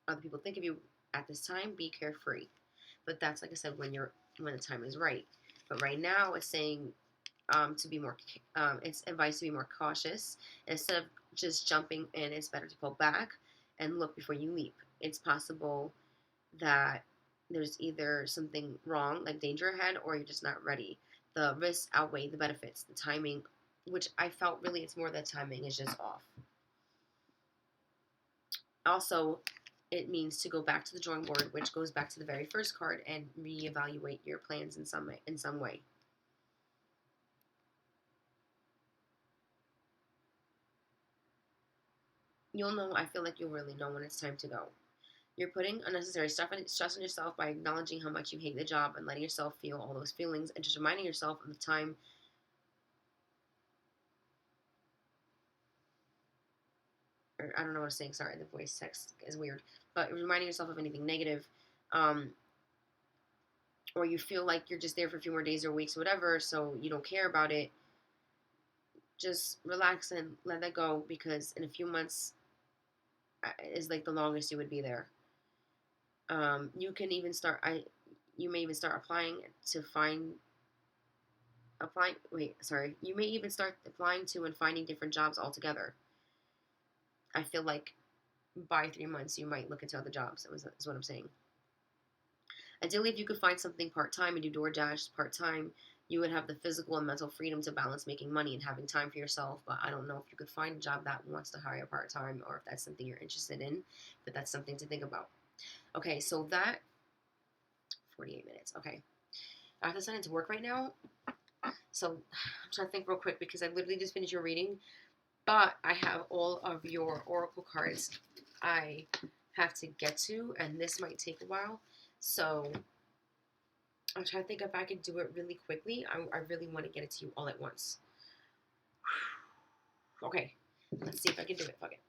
other people think of you at this time. Be carefree. But that's, like I said, when the time is right. But right now, it's saying to be more. It's advised to be more cautious instead of just jumping in. It's better to pull back and look before you leap. It's possible that there's either something wrong, like danger ahead, or you're just not ready. The risks outweigh the benefits. The timing, which I felt really, it's more that timing is just off. Also, it means to go back to the drawing board, which goes back to the very first card, and reevaluate your plans in some way. You'll know. I feel like you'll really know when it's time to go. You're putting unnecessary stress on yourself by acknowledging how much you hate the job and letting yourself feel all those feelings, and just reminding yourself of the time. Or I don't know what I'm saying. Sorry, the voice text is weird. But reminding yourself of anything negative, um, or you feel like you're just there for a few more days or weeks or whatever, so you don't care about it. Just relax and let that go, because in a few months is like the longest you would be there. You can even start. You may even start to find applying. Wait, sorry. You may even start applying to and finding different jobs altogether. I feel like by 3 months you might look into other jobs. Is what I'm saying. Ideally, if you could find something part time and do DoorDash part time, you would have the physical and mental freedom to balance making money and having time for yourself. But I don't know if you could find a job that wants to hire part time, or if that's something you're interested in. But that's something to think about. Okay, so that 48 minutes. Okay, I have to sign into work right now. So I'm trying to think real quick because I literally just finished your reading, but I have all of your oracle cards I have to get to, and this might take a while. So I'm trying to think if I could do it really quickly. I really want to get it to you all at once. Okay, let's see if I can do it. Fuck it.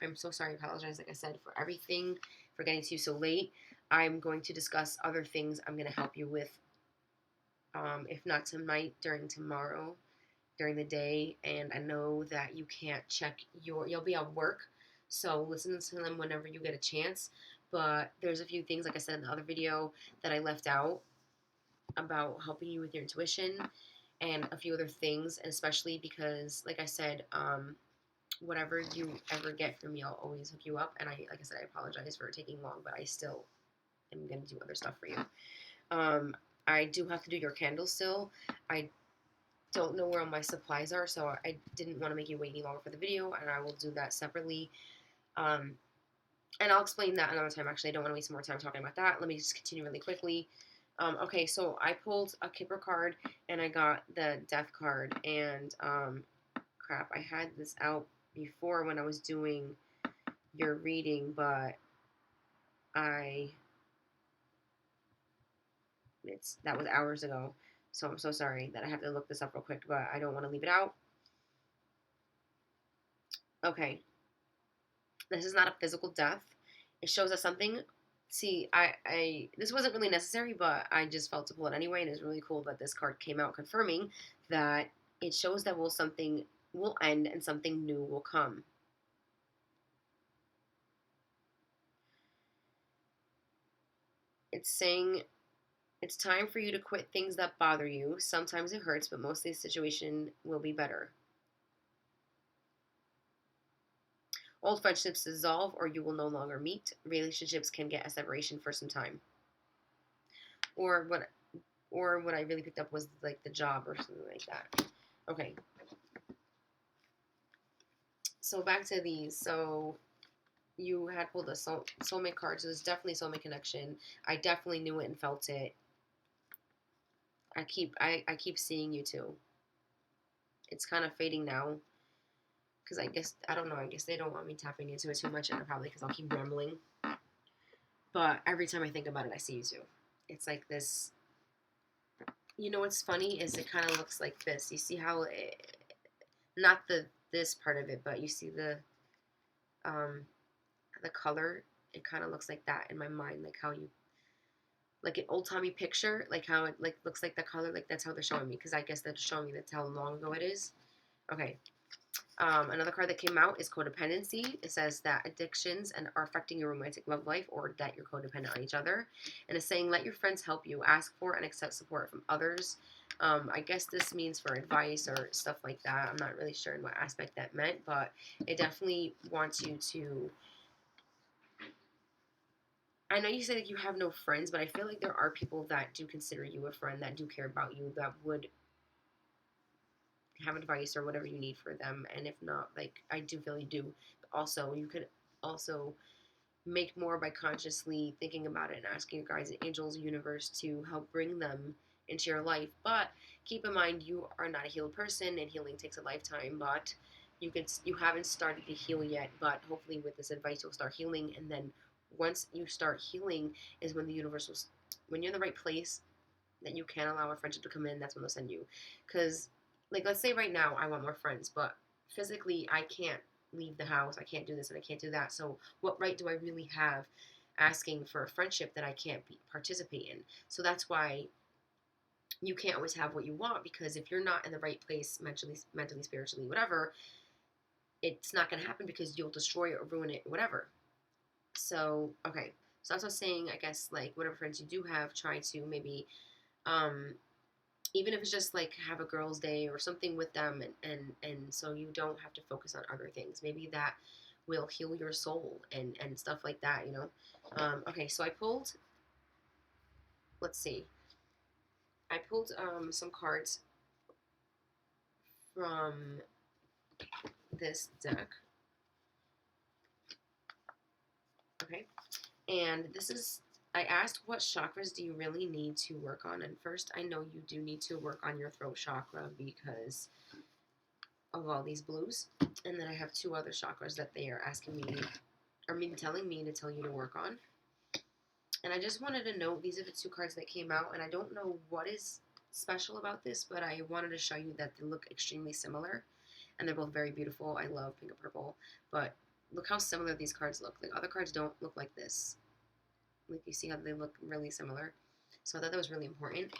I'm so sorry. I apologize, like I said, for everything, for getting to you so late. I'm going to discuss other things I'm going to help you with, if not tonight, during tomorrow, during the day. And I know that you can't check you'll be at work, so listen to them whenever you get a chance. But there's a few things, like I said in the other video, that I left out about helping you with your intuition, and a few other things, and especially because, like I said, whatever you ever get from me, I'll always hook you up. And like I said, I apologize for taking long, but I still am going to do other stuff for you. I do have to do your candles still. I don't know where all my supplies are, so I didn't want to make you wait any longer for the video, and I will do that separately. And I'll explain that another time. Actually, I don't want to waste more time talking about that. Let me just continue really quickly. Okay, so I pulled a Kipper card, and I got the Death card, and crap, I had this out before when I was doing your reading, but that was hours ago. So I'm so sorry that I have to look this up real quick, but I don't want to leave it out. Okay, this is not a physical death. It shows us something. See, this wasn't really necessary, but I just felt to pull it anyway, and it's really cool that this card came out confirming that it shows that something will end and something new will come. It's saying it's time for you to quit things that bother you. Sometimes it hurts, but mostly the situation will be better. Old friendships dissolve or you will no longer meet. Relationships can get a separation for some time. Or what I really picked up was like the job or something like that. Okay. So back to these. So you had pulled a soulmate card, so there's definitely soulmate connection. I definitely knew it and felt it. I keep seeing you too. It's kind of fading now because I guess I don't know. I guess they don't want me tapping into it too much, and probably because I'll keep rambling. But every time I think about it, I see you too. It's like this. You know what's funny is it kind of looks like this. You see how not this part of it, but you see um the color. It kind of looks like that in my mind, like how you like an old timey picture, like how it like looks like the color, like that's how they're showing me. Because I guess they're showing me that's how long ago it is. Okay. Another card that came out is codependency. It says that addictions and are affecting your romantic love life or that you're codependent on each other. And it's saying let your friends help you. Ask for and accept support from others. I guess this means for advice or stuff like that. I'm not really sure in what aspect that meant, but it definitely wants you to. I know you say that you have no friends, but I feel like there are people that do consider you a friend, that do care about you, that would have advice or whatever you need for them. And if not, like I do feel you do. But also, you could also make more by consciously thinking about it and asking your guides and angels, universe to help bring them into your life. But keep in mind, you are not a healed person, and healing takes a lifetime. But you haven't started to heal yet. But hopefully, with this advice, you'll start healing, and then once you start healing, is when the universe will. When you're in the right place, that you can allow a friendship to come in, that's when they'll send you. Because, like, let's say right now I want more friends, but physically I can't leave the house, I can't do this, and I can't do that. So, what right do I really have asking for a friendship that I can't participate in? So, that's why you can't always have what you want because if you're not in the right place mentally, spiritually, whatever, it's not going to happen because you'll destroy it or ruin it, whatever. So, okay. So, that's what I was saying, I guess, like, whatever friends you do have, try to maybe um, even if it's just like have a girls' day or something with them, and so you don't have to focus on other things. Maybe that will heal your soul and stuff like that. Okay, so I pulled. Let's see. I pulled some cards from this deck. Okay, and this is. I asked what chakras do you really need to work on, and first I know you do need to work on your throat chakra because of all these blues. And then I have two other chakras that they are asking me, or maybe telling me to tell you to work on. And I just wanted to note these are the two cards that came out, and I don't know what is special about this, but I wanted to show you that they look extremely similar, and they're both very beautiful. I love pink and purple, but look how similar these cards look. Like other cards don't look like this. Like you see how they look really similar. So I thought that was really important.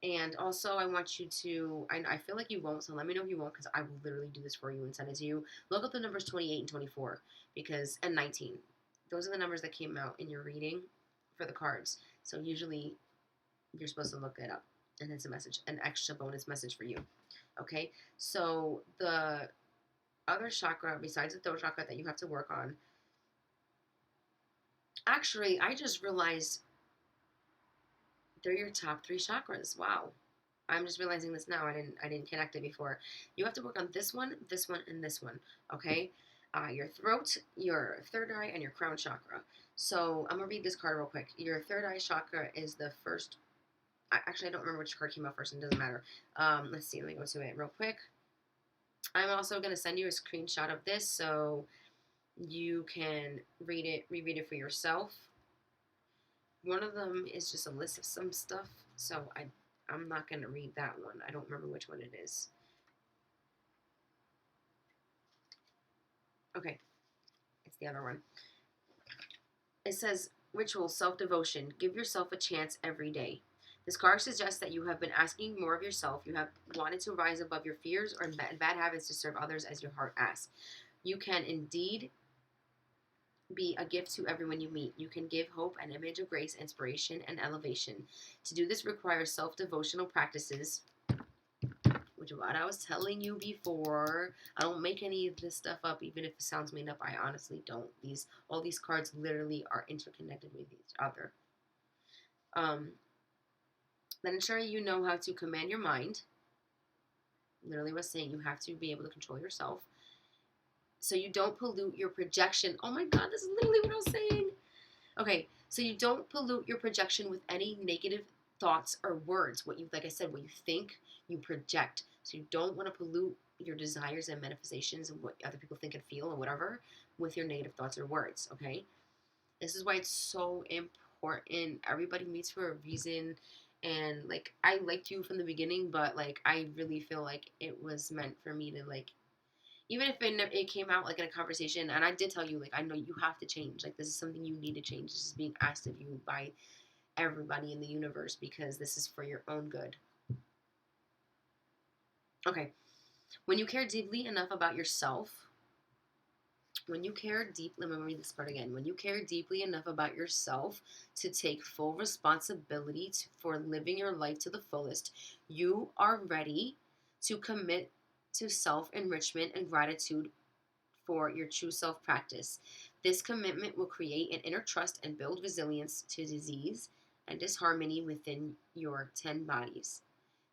And also, I want you to, I feel like you won't, so let me know if you won't, because I will literally do this for you and send it to you. Look up the numbers 28 and 24, and 19. Those are the numbers that came out in your reading for the cards. So usually, you're supposed to look it up, and it's a message, an extra bonus message for you. Okay? So, the other chakra, besides the throat chakra that you have to work on, actually, I just realized they're your top three chakras. Wow. I'm just realizing this now. I didn't connect it before. You have to work on this one, and this one. Okay, your throat, your third eye, and your crown chakra. So I'm gonna read this card real quick. Your third eye chakra is the first. Actually, I don't remember which card came out first. And it doesn't matter. Let's see. Let me go to it real quick. I'm also gonna send you a screenshot of this so you can reread it for yourself. One of them is just a list of some stuff. So I'm not going to read that one. I don't remember which one it is. Okay, it's the other one. It says, ritual self-devotion. Give yourself a chance every day. This card suggests that you have been asking more of yourself. You have wanted to rise above your fears or bad habits to serve others as your heart asks. You can indeed be a gift to everyone you meet. You can give hope, an image of grace, inspiration, and elevation. To do this requires self-devotional practices, which is what I was telling you before. I don't make any of this stuff up, even if it sounds made up. I honestly don't. All these cards literally are interconnected with each other. Then ensure you know how to command your mind. Literally was saying you have to be able to control yourself, so you don't pollute your projection. Oh my God, this is literally what I was saying. Okay, so you don't pollute your projection with any negative thoughts or words. Like I said, what you think, you project. So you don't want to pollute your desires and manifestations and what other people think and feel and whatever with your negative thoughts or words, okay? This is why it's so important. Everybody meets for a reason. And, like, I liked you from the beginning, but, like, I really feel like it was meant for me to, like, even if it came out like in a conversation, and I did tell you, like, I know you have to change, like, this is something you need to change. This is being asked of you by everybody in the universe because this is for your own good. Okay, when you care deeply enough about yourself, let me read this part again. When you care deeply enough about yourself to take full responsibility for living your life to the fullest, you are ready to commit to self-enrichment and gratitude for your true self practice. This commitment will create an inner trust and build resilience to disease and disharmony within your 10 bodies.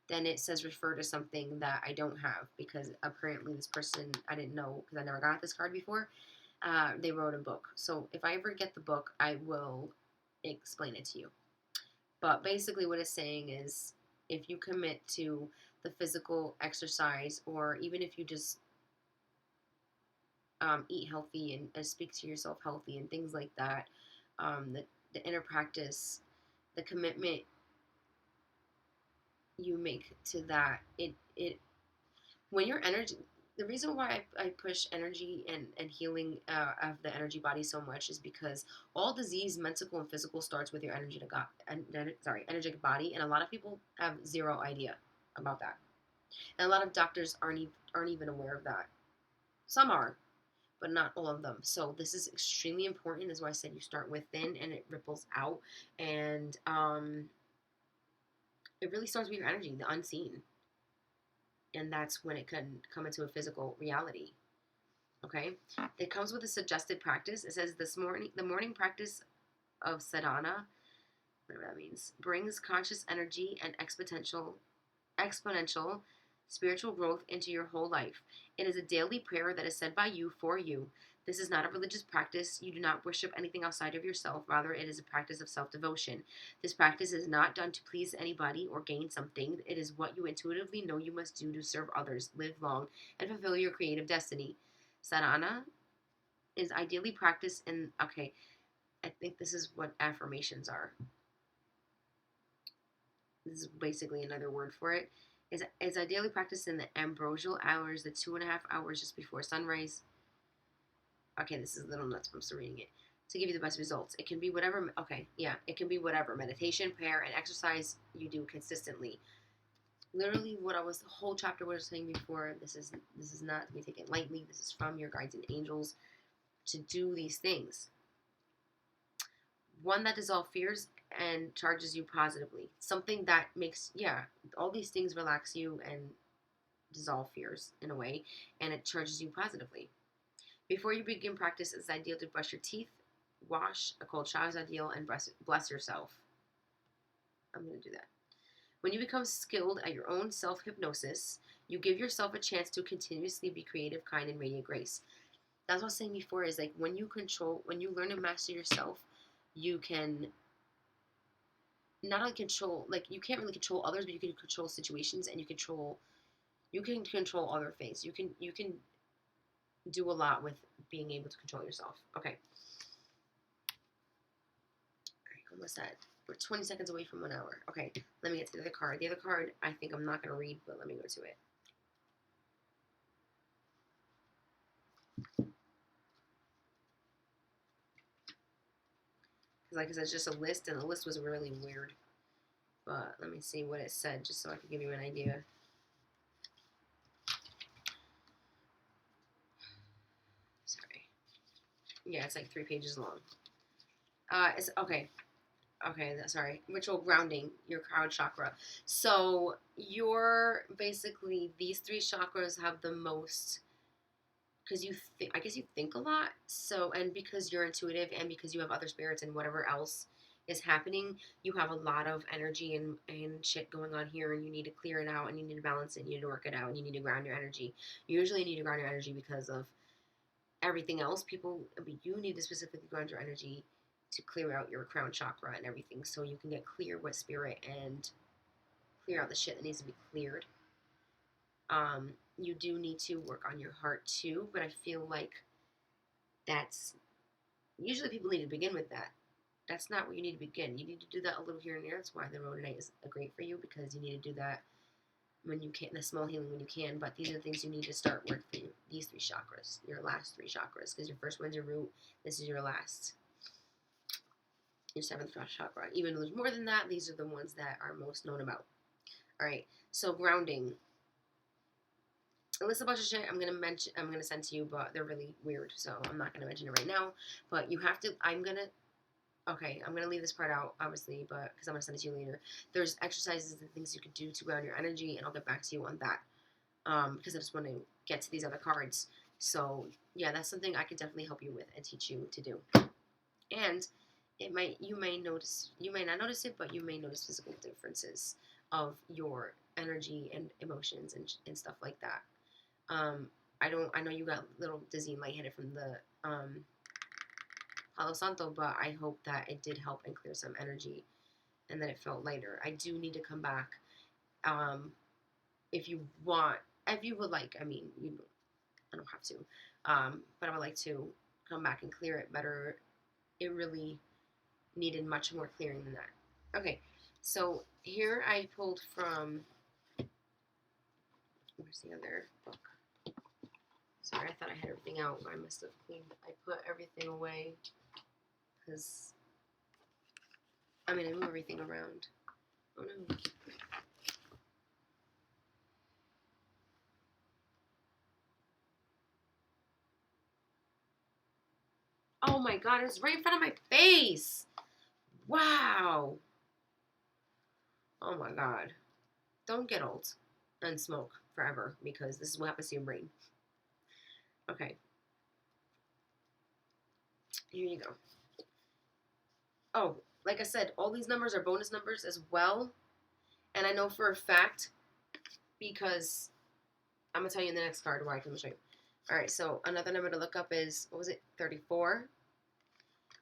Then it says refer to something that I don't have because apparently this person, I didn't know because I never got this card before. They wrote a book. So if I ever get the book, I will explain it to you. But basically, what it's saying is if you commit to the physical exercise, or even if you just eat healthy and speak to yourself healthy and things like that, the inner practice, the commitment you make to that, it when your energy, the reason why I push energy and healing of the energy body so much is because all disease, mental and physical, starts with your energetic body, and a lot of people have zero idea about that, and a lot of doctors aren't even aware of that. Some are, but not all of them. So this is extremely important. That's why I said you start within and it ripples out, and it really starts with your energy, the unseen, and that's when it can come into a physical reality. Okay, it comes with a suggested practice. It says the morning practice of sadhana, whatever that means, brings conscious energy and exponential spiritual growth into your whole life. It is a daily prayer that is said by you for you. This is not a religious practice. You do not worship anything outside of yourself. Rather, it is a practice of self-devotion. This practice is not done to please anybody or gain something. It is what you intuitively know you must do to serve others, live long, and fulfill your creative destiny. Sadhana is ideally practiced in, okay, I think this is what affirmations are. This is basically another word for it. Is ideally practiced in the ambrosial hours, the 2.5 hours just before sunrise. Okay, this is a little nuts, but I'm still reading it. To give you the best results. It can be whatever, okay, yeah, it can be whatever. Meditation, prayer, and exercise you do consistently. Literally what the whole chapter was saying before, this is not to be taken lightly. This is from your guides and angels to do these things. One that dissolves fears and charges you positively. Something that makes, all these things relax you and dissolve fears in a way, and it charges you positively. Before you begin practice, it's ideal to brush your teeth, wash, a cold shower is ideal, and bless yourself. I'm going to do that. When you become skilled at your own self-hypnosis, you give yourself a chance to continuously be creative, kind, and radiate grace. That's what I was saying before, is like when you learn to master yourself, you can not only control, like, you can't really control others, but you can control situations, and you can control other things. You can do a lot with being able to control yourself. Okay. All right, almost said. We're 20 seconds away from 1 hour. Okay, let me get to the other card. The other card I think I'm not going to read, but let me go to it. Because like I said, it's just a list, and the list was really weird. But let me see what it said, just so I can give you an idea. Sorry. Yeah, it's like 3 pages long. It's okay. Okay, sorry. Ritual grounding, your crown chakra. So you're basically, these 3 chakras have the most, because I guess you think a lot. So, and because you're intuitive, and because you have other spirits and whatever else is happening, you have a lot of energy and shit going on here, and you need to clear it out, and you need to balance it, and you need to work it out, and you need to ground your energy. You usually need to ground your energy because of everything else. You need to specifically ground your energy to clear out your crown chakra and everything, so you can get clear with spirit and clear out the shit that needs to be cleared. You do need to work on your heart too, but I feel like that's usually people need to begin with that. That's not where you need to begin. You need to do that a little here and there. That's why the rhodonite is great for you, because you need to do that when you can, the small healing when you can. But these are the things you need to start with for you. These 3 chakras, your last 3 chakras, because your first one's your root. This is your last, your 7th chakra. Even though there's more than that, these are the ones that are most known about. All right, so grounding. A list, a bunch of shit I'm gonna send to you, but they're really weird, so I'm not gonna mention it right now. But you have to. I'm gonna leave this part out, obviously, but because I'm gonna send it to you later. There's exercises and things you could do to ground your energy, and I'll get back to you on that. Because I just want to get to these other cards. So yeah, that's something I could definitely help you with and teach you to do. And you may not notice it, but you may notice physical differences of your energy and emotions and stuff like that. I know you got a little dizzy and lightheaded from the Palo Santo, but I hope that it did help and clear some energy and that it felt lighter. I do need to come back. If you would like, I mean, I don't have to, but I would like to come back and clear it better. It really needed much more clearing than that. Okay, so here I pulled from, where's the other book? Sorry, I thought I had everything out. I must have I put everything away because, I move everything around. Oh no. Oh my god, it's right in front of my face. Wow. Oh my god. Don't get old and smoke forever, because this is what happens to your brain. Okay. Here you go. Oh, like I said, all these numbers are bonus numbers as well. And I know for a fact, because I'm going to tell you in the next card where I can show you. All right, so another number to look up is, what was it, 34?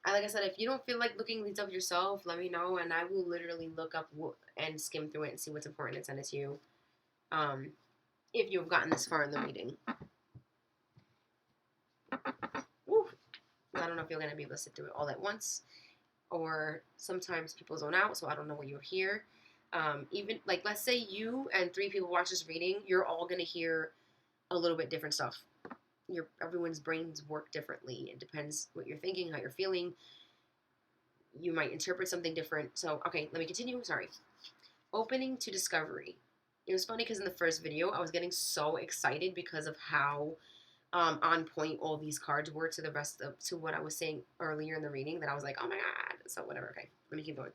Like I said, if you don't feel like looking these up yourself, let me know, and I will literally look up and skim through it and see what's important and send it to you, if you've gotten this far in the reading. Woo. I don't know if you're going to be able to sit through it all at once, or sometimes people zone out, so I don't know what you'll hear. Even, like, let's say you and 3 people watch this reading, you're all going to hear a little bit different stuff. Everyone's brains work differently. It depends what you're thinking, how you're feeling. You might interpret something different. So, okay, let me continue. Sorry. Opening to discovery. It was funny because in the first video, I was getting so excited because of how on point all these cards were to what I was saying earlier in the reading, that I was like, oh my god. So whatever. Okay, let me keep going.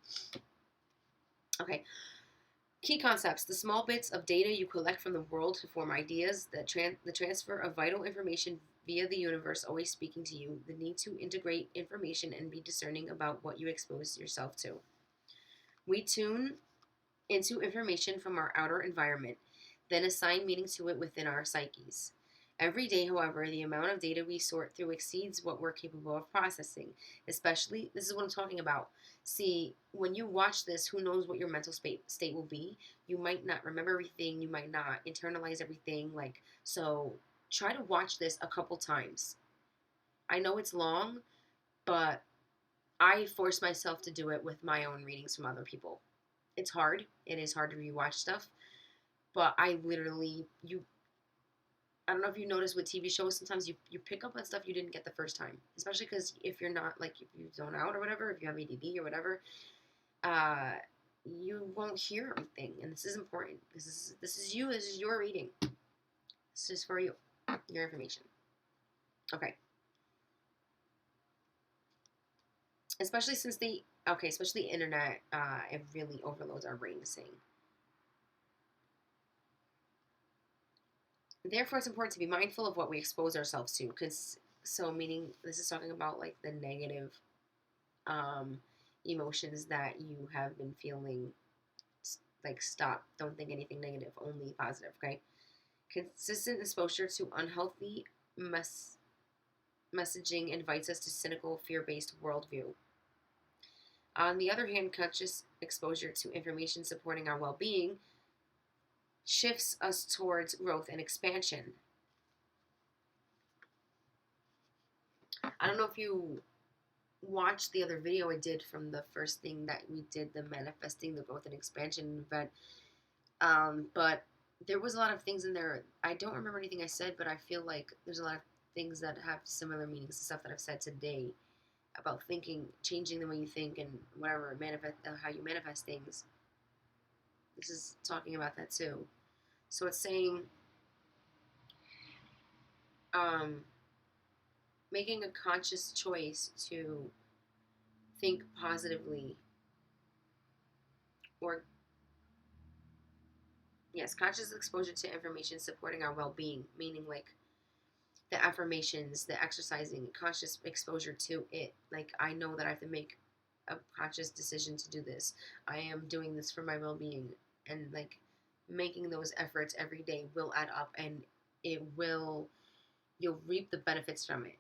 Okay. Key concepts: the small bits of data you collect from the world to form ideas, the transfer of vital information via the universe always speaking to you, the need to integrate information and be discerning about what you expose yourself to. We tune into information from our outer environment, then assign meaning to it within our psyches. Every day, however, the amount of data we sort through exceeds what we're capable of processing. Especially, this is what I'm talking about. See, when you watch this, who knows what your mental state will be? You might not remember everything. You might not internalize everything. So try to watch this a couple times. I know it's long, but I force myself to do it with my own readings from other people. It's hard. It is hard to rewatch stuff, but I literally you. I don't know if you notice with TV shows, sometimes you pick up on stuff you didn't get the first time, especially because if you're not like if you zone out or whatever, if you have ADD or whatever, uh, you won't hear everything, and this is important. This is you. This is your reading. This is for you, your information. Okay. Especially since especially the internet, it really overloads our brain. Saying, therefore, it's important to be mindful of what we expose ourselves to, because meaning this is talking about like the negative um, emotions that you have been feeling. Like, stop. Don't think anything negative. Only positive. Okay. Consistent exposure to unhealthy messaging invites us to cynical, fear-based worldview. On the other hand, conscious exposure to information supporting our well-being shifts us towards growth and expansion. I don't know if you watched the other video I did from the first thing that we did, the manifesting, the growth and expansion event. But there was a lot of things in there. I don't remember anything I said, but I feel like there's a lot of things that have similar meanings to stuff that I've said today about thinking, changing the way you think, and whatever manifest, how you manifest things. This is talking about that too. So it's saying, um, making a conscious choice to think positively, or yes, conscious exposure to information supporting our well-being, meaning like the affirmations, the exercising, conscious exposure to it. Like, I know that I have to make a conscious decision to do this. I am doing this for my well-being, and like making those efforts every day will add up, and it will you'll reap the benefits from it.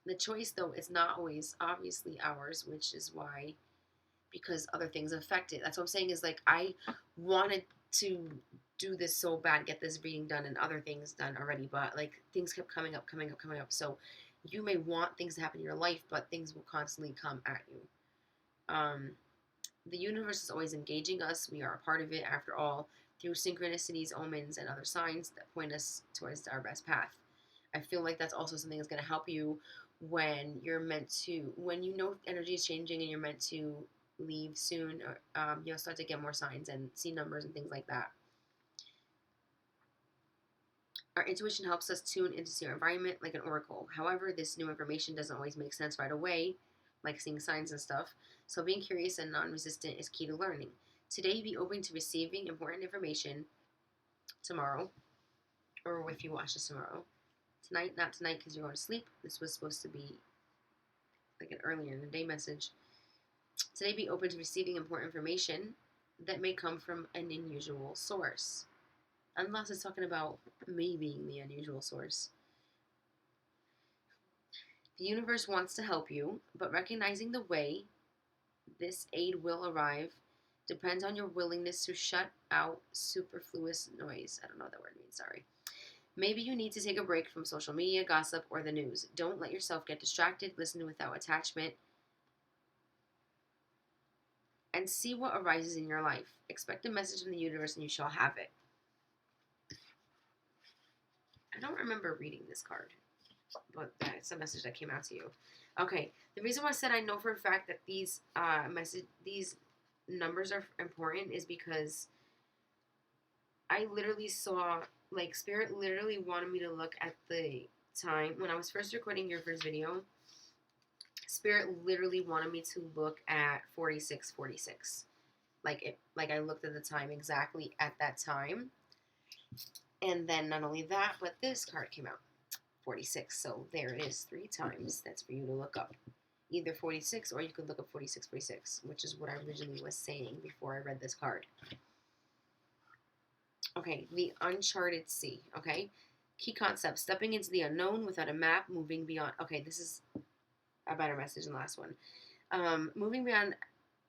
The choice though is not always obviously ours, which is why, because other things affect it. That's what I'm saying, is like I wanted to do this so bad, get this reading done and other things done already, but like things kept coming up, coming up, coming up. So you may want things to happen in your life, but things will constantly come at you. The universe is always engaging us. We are a part of it, after all, through synchronicities, omens, and other signs that point us towards our best path. I feel like that's also something that's going to help you when when you know energy is changing and you're meant to leave soon, or you'll start to get more signs and see numbers and things like that. Our intuition helps us tune into your environment like an oracle. However, this new information doesn't always make sense right away, like seeing signs and stuff. So being curious and non-resistant is key to learning. Today, be open to receiving important information tomorrow, or if you watch this tomorrow. Tonight, not tonight because you're going to sleep. This was supposed to be like an earlier in the day message. Today, be open to receiving important information that may come from an unusual source. Unless it's talking about me being the unusual source. The universe wants to help you, but recognizing the way this aid will arrive depends on your willingness to shut out superfluous noise. I don't know what that word means, sorry. Maybe you need to take a break from social media, gossip, or the news. Don't let yourself get distracted. Listen without attachment. And see what arises in your life. Expect a message from the universe and you shall have it. I don't remember reading this card, but that's a message that came out to you. Okay, the reason why I said I know for a fact that these numbers are important is because I literally saw, like, Spirit literally wanted me to look at the time when I was first recording your first video. Spirit literally wanted me to look at 4646. Like I looked at the time exactly at that time. And then not only that, but this card came out, 46. So there it is, 3 times. That's for you to look up. Either 46 or you could look up 4646, which is what I originally was saying before I read this card. Okay, the uncharted sea, okay? Key concept, stepping into the unknown without a map, moving beyond. Okay, this is a better message than the last one. Moving beyond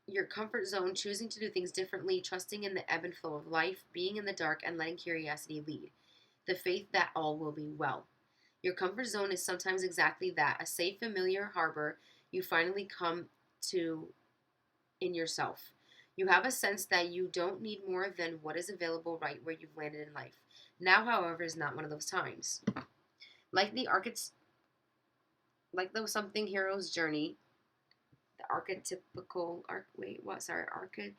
your comfort zone, choosing to do things differently, trusting in the ebb and flow of life, being in the dark, and letting curiosity lead. The faith that all will be well. Your comfort zone is sometimes exactly that, a safe, familiar harbor you finally come to in yourself. You have a sense that you don't need more than what is available right where you've landed in life. Now, however, is not one of those times. Like the something hero's journey, the archetypical archetypal?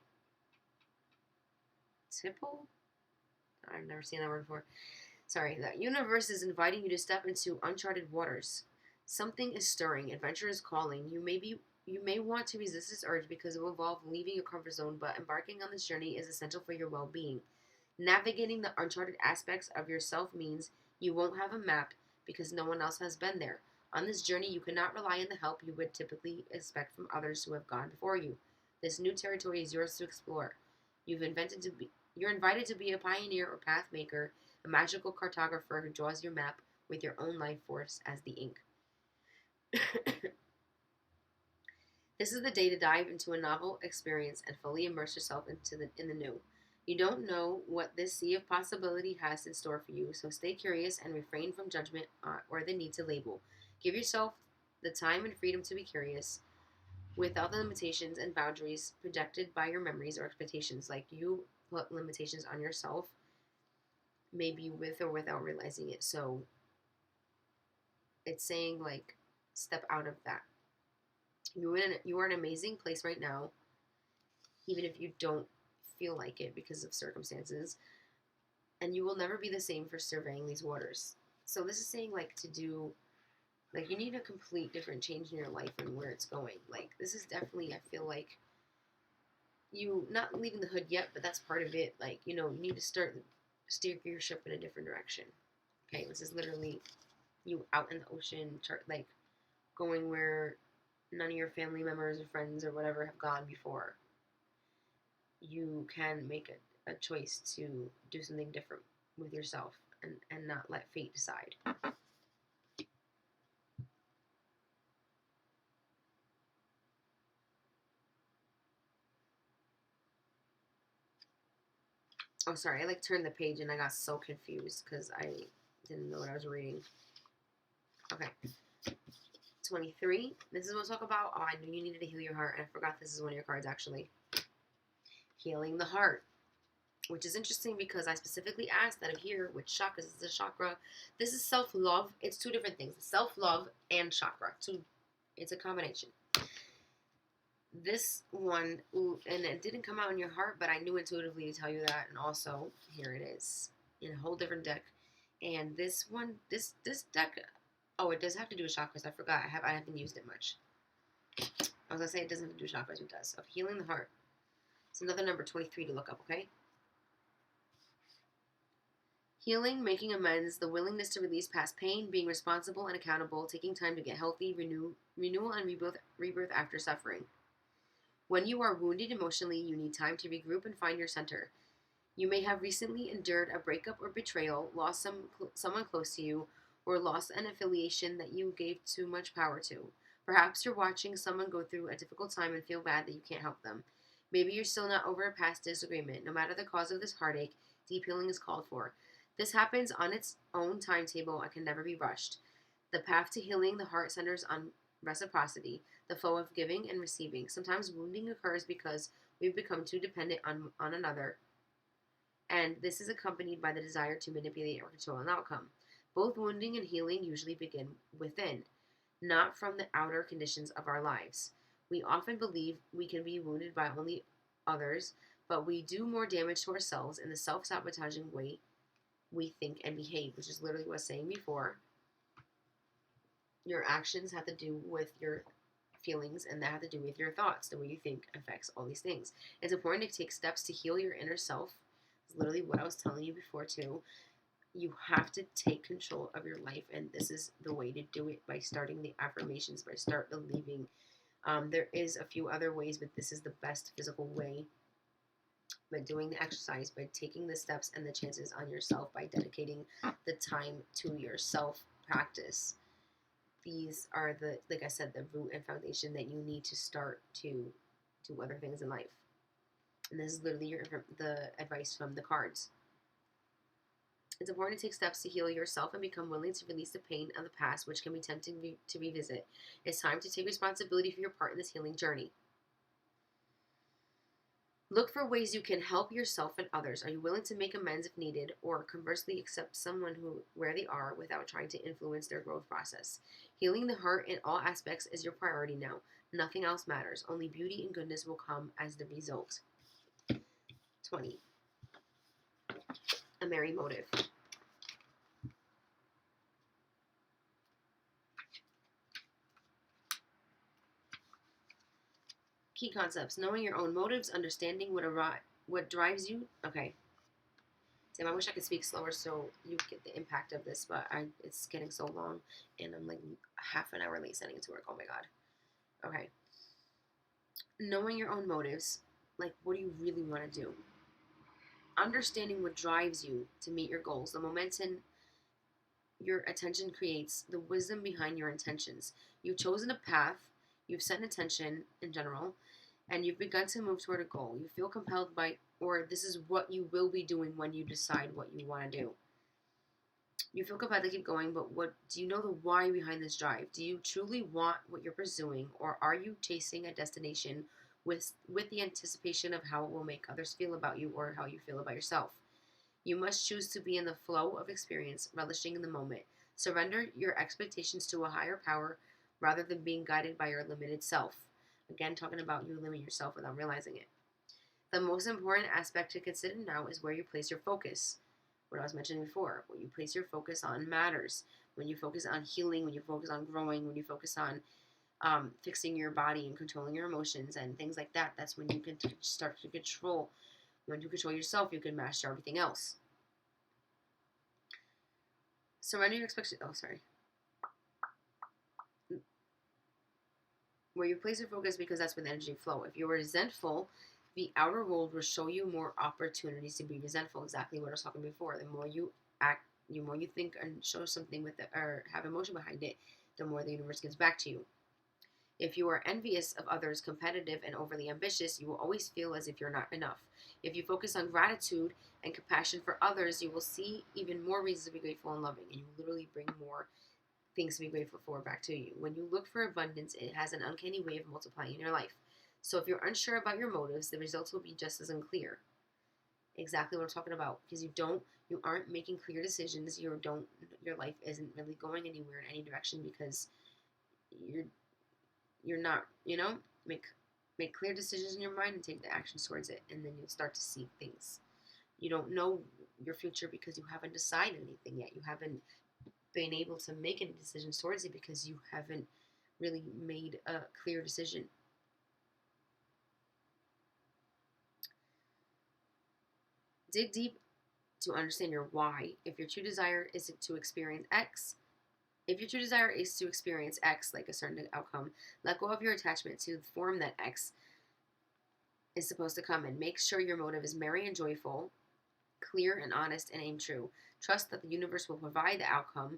I've never seen that word before. Sorry, the universe is inviting you to step into uncharted waters. Something is stirring, adventure is calling. You may want to resist this urge because it will involve leaving your comfort zone, but embarking on this journey is essential for your well-being. Navigating the uncharted aspects of yourself means you won't have a map because no one else has been there. On this journey, you cannot rely on the help you would typically expect from others who have gone before you. This new territory is yours to explore. You're invited to be a pioneer or path maker, a magical cartographer who draws your map with your own life force as the ink. This is the day to dive into a novel experience and fully immerse yourself in the new. You don't know what this sea of possibility has in store for you, so stay curious and refrain from judgment or the need to label. Give yourself the time and freedom to be curious without the limitations and boundaries projected by your memories or expectations. Like you put limitations on yourself, maybe with or without realizing it. So it's saying, like, step out of that. You are in an amazing place right now, even if you don't feel like it because of circumstances, and you will never be the same for surveying these waters. So this is saying, like, to do, like, you need a complete different change in your life and where it's going. Like, this is definitely, I feel like, you not leaving the hood yet, but that's part of it. Like, you need to steer your ship in a different direction. Okay, this is literally you out in the ocean, like going where none of your family members or friends or whatever have gone before. You can make a choice to do something different with yourself and not let fate decide. Oh, sorry, I turned the page and I got so confused because I didn't know what I was reading. Okay. 23. This is what we'll talk about. Oh, I knew you needed to heal your heart, and I forgot this is one of your cards, actually. Healing the heart. Which is interesting because I specifically asked out of here which chakras is the chakra. This is self-love. It's two different things. Self-love and chakra. It's a combination. This one, and it didn't come out in your heart, but I knew intuitively to tell you that. And also, here it is in a whole different deck. And this one, this deck, oh, it does have to do with chakras. I forgot. I haven't used it much. I was gonna say it doesn't have to do with chakras, but it does. Of healing the heart. It's another number 23 to look up. Okay. Healing, making amends, the willingness to release past pain, being responsible and accountable, taking time to get healthy, renewal and rebirth after suffering. When you are wounded emotionally, you need time to regroup and find your center. You may have recently endured a breakup or betrayal, lost someone close to you, or lost an affiliation that you gave too much power to. Perhaps you're watching someone go through a difficult time and feel bad that you can't help them. Maybe you're still not over a past disagreement. No matter the cause of this heartache, deep healing is called for. This happens on its own timetable and can never be rushed. The path to healing the heart centers on reciprocity, the flow of giving and receiving. Sometimes wounding occurs because we've become too dependent on another, and this is accompanied by the desire to manipulate or control an outcome. Both wounding and healing usually begin within, not from the outer conditions of our lives. We often believe we can be wounded by only others, but we do more damage to ourselves in the self-sabotaging way we think and behave, which is literally what I was saying before. Your actions have to do with your feelings, and that have to do with your thoughts. The way you think affects all these things. It's important to take steps to heal your inner self. It's literally what I was telling you before too. You have to take control of your life, and this is the way to do it, by starting the affirmations, by start believing. There is a few other ways, but this is the best physical way. By doing the exercise, by taking the steps and the chances on yourself, by dedicating the time to your self practice. These are like I said, the root and foundation that you need to start to do other things in life. And this is literally the advice from the cards. It's important to take steps to heal yourself and become willing to release the pain of the past, which can be tempting to revisit. It's time to take responsibility for your part in this healing journey. Look for ways you can help yourself and others. Are you willing to make amends if needed, or conversely accept someone who where they are without trying to influence their growth process? Healing the heart in all aspects is your priority now. Nothing else matters. Only beauty and goodness will come as the result. 20. A merry motive. Key concepts: knowing your own motives, understanding what drives you. Okay. Sam, I wish I could speak slower so you get the impact of this, but it's getting so long, and I'm like half an hour late sending it to work. Oh my god. Okay. Knowing your own motives, like what do you really want to do? Understanding what drives you to meet your goals, the momentum your attention creates, the wisdom behind your intentions. You've chosen a path, you've set an intention in general, and you've begun to move toward a goal. You feel compelled by, or this is what you will be doing when you decide what you want to do. You feel compelled to keep going, but what do you know the why behind this drive? Do you truly want what you're pursuing, or are you chasing a destination with the anticipation of how it will make others feel about you or how you feel about yourself? You must choose to be in the flow of experience, relishing in the moment. Surrender your expectations to a higher power rather than being guided by your limited self. Again, talking about you limit yourself without realizing it. The most important aspect to consider now is where you place your focus. What I was mentioning before, what you place your focus on matters. When you focus on healing, when you focus on growing, when you focus on fixing your body and controlling your emotions and things like that, that's when you can start to control. When you control yourself, you can master everything else. Surrender your expectations. Oh, sorry. Where you place your focus, because that's where the energy flow. If you're resentful, the outer world will show you more opportunities to be resentful. Exactly what I was talking before. The more you act, the more you think and show something with it or have emotion behind it, the more the universe gives back to you. If you are envious of others, competitive, and overly ambitious, you will always feel as if you're not enough. If you focus on gratitude and compassion for others, you will see even more reasons to be grateful and loving, and you will literally bring more things to be grateful for back to you. When you look for abundance, it has an uncanny way of multiplying in your life. So if you're unsure about your motives, the results will be just as unclear. Exactly what I'm talking about, because you aren't making clear decisions. Your life isn't really going anywhere in any direction because you're you're not, make clear decisions in your mind and take the actions towards it, and then you'll start to see things. You don't know your future because you haven't decided anything yet. You haven't been able to make any decisions towards it because you haven't really made a clear decision. Dig deep to understand your why. If your true desire is to experience X, if your true desire is to experience X, like a certain outcome, let go of your attachment to the form that X is supposed to come in. Make sure your motive is merry and joyful, clear and honest, and aim true. Trust that the universe will provide the outcome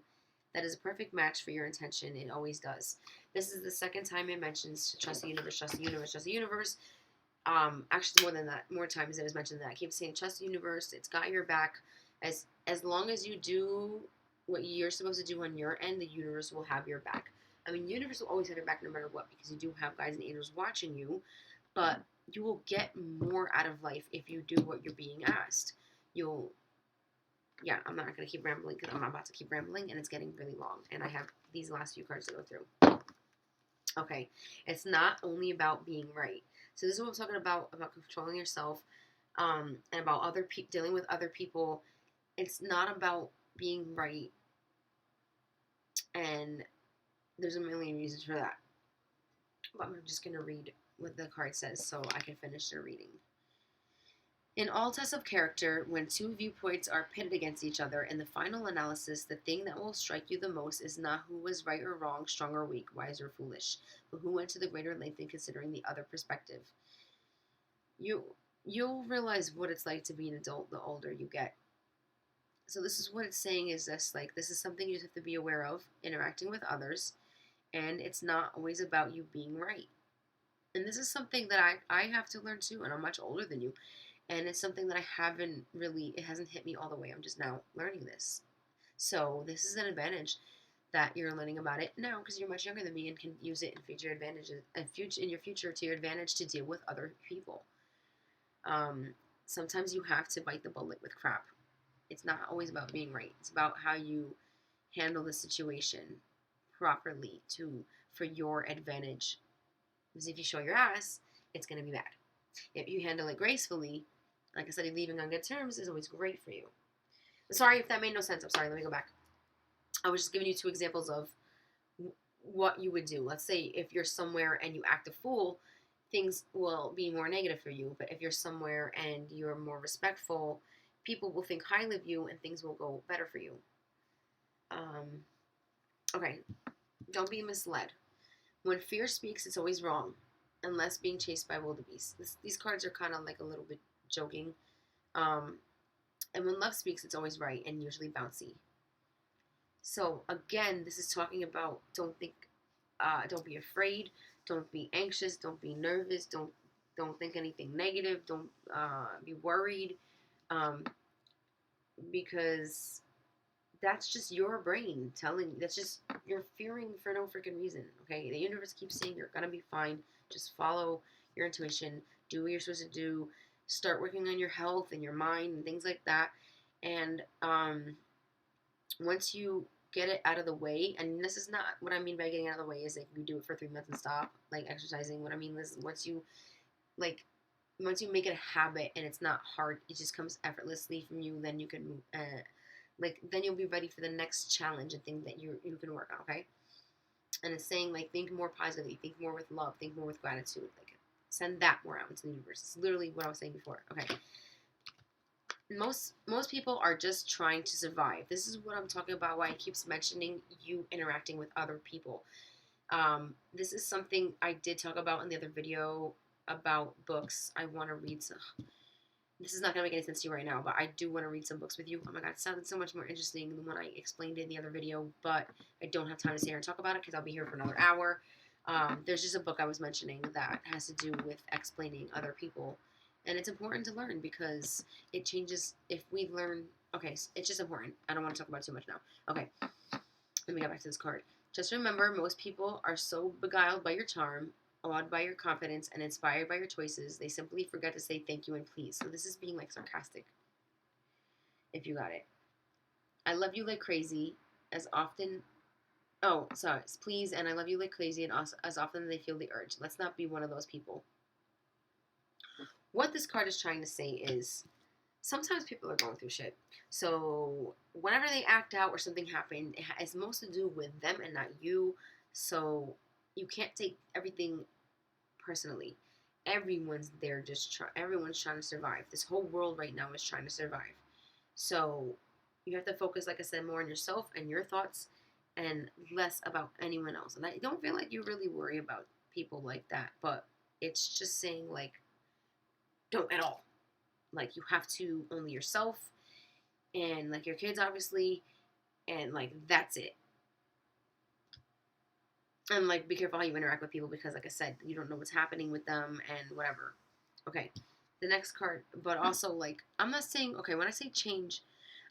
that is a perfect match for your intention. It always does. This is the second time it mentions to trust the universe, trust the universe, trust the universe. Actually, more than that, more times it was mentioned that. I keep saying trust the universe. It's got your back. As long as you do what you're supposed to do on your end, the universe will have your back. I mean, the universe will always have your back no matter what, because you do have guides and angels watching you, but you will get more out of life if you do what you're being asked. You'll, yeah, I'm not going to keep rambling because I'm about to keep rambling and it's getting really long. And I have these last few cards to go through. Okay, it's not only about being right. So this is what I'm talking about controlling yourself, and about dealing with other people. It's not about being right, and there's a million reasons for that. But I'm just going to read what the card says so I can finish the reading. In all tests of character, when two viewpoints are pitted against each other, in the final analysis, the thing that will strike you the most is not who was right or wrong, strong or weak, wise or foolish, but who went to the greater length in considering the other perspective. You'll realize what it's like to be an adult the older you get. So this is what it's saying is this, like, this is something you just have to be aware of, interacting with others, and it's not always about you being right. And this is something that I have to learn too, and I'm much older than you. And it's something that it hasn't hit me all the way. I'm just now learning this. So this is an advantage that you're learning about it now because you're much younger than me and can use it in future advantages and future in your future to your advantage to deal with other people. Um, Sometimes you have to bite the bullet with crap. It's not always about being right. It's about how you handle the situation properly to for your advantage. Because if you show your ass, it's gonna be bad. If you handle it gracefully, like I said, leaving on good terms is always great for you. Sorry if that made no sense. I'm sorry. Let me go back. I was just giving you two examples of what you would do. Let's say if you're somewhere and you act a fool, things will be more negative for you. But if you're somewhere and you're more respectful, people will think highly of you and things will go better for you. Okay, don't be misled. When fear speaks, it's always wrong, unless being chased by wildebeest. These cards are kind of like a little bit joking. And when love speaks, it's always right and usually bouncy. So again, this is talking about don't be afraid, don't be anxious, don't be nervous, don't think anything negative, don't be worried, because that's just your brain telling. That's just you're fearing for no freaking reason. Okay, the universe keeps saying you're gonna be fine. Just follow your intuition, do what you're supposed to do, start working on your health and your mind and things like that, and once you get it out of the way, and this is not what I mean by getting out of the way is like you do it for 3 months and stop, like exercising. What I mean is like once you make it a habit and it's not hard, it just comes effortlessly from you. Then you can then you'll be ready for the next challenge and thing that you can work on. Okay, and it's saying like think more positively, think more with love, think more with gratitude, like send that more out into the universe. It's literally what I was saying before. Okay. Most people are just trying to survive. This is what I'm talking about. Why I keeps mentioning you interacting with other people. This is something I did talk about in the other video about books. I want to read some. This is not gonna make any sense to you right now, but I do want to read some books with you. Oh my god, it sounded so much more interesting than when I explained it in the other video. But I don't have time to sit here and talk about it because I'll be here for another hour. There's just a book I was mentioning that has to do with explaining other people. And it's important to learn because it changes if we learn. Okay, it's just important. I don't want to talk about it too much now. Okay, let me get back to this card. Just remember, most people are so beguiled by your charm, awed by your confidence, and inspired by your choices, they simply forget to say thank you and please. So this is being like sarcastic, if you got it. I love you like crazy as often. Oh, sorry, please, and I love you like crazy and as often as they feel the urge. Let's not be one of those people. What this card is trying to say is sometimes people are going through shit. So whenever they act out or something happened, it has most to do with them and not you. So you can't take everything personally. Everyone's there everyone's trying to survive. This whole world right now is trying to survive. So you have to focus, like I said, more on yourself and your thoughts and less about anyone else. And I don't feel like you really worry about people like that, but it's just saying like don't at all. Like you have to only yourself and like your kids obviously and like that's it. And like be careful how you interact with people because like I said, you don't know what's happening with them and whatever. Okay. The next card, but also like I'm not saying okay, when I say change,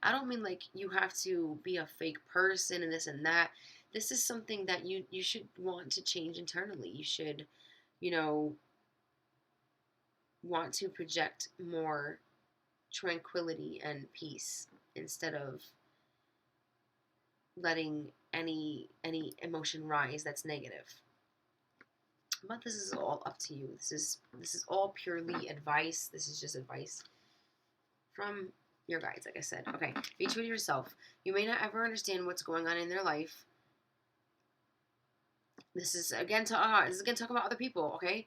I don't mean like you have to be a fake person and this and that. This is something that you should want to change internally. You should, you know, want to project more tranquility and peace instead of letting any emotion rise that's negative. But this is all up to you. This is all purely advice. This is just advice from your guides, like I said. Okay, be true to yourself. You may not ever understand what's going on in their life. This is again talking about other people, okay?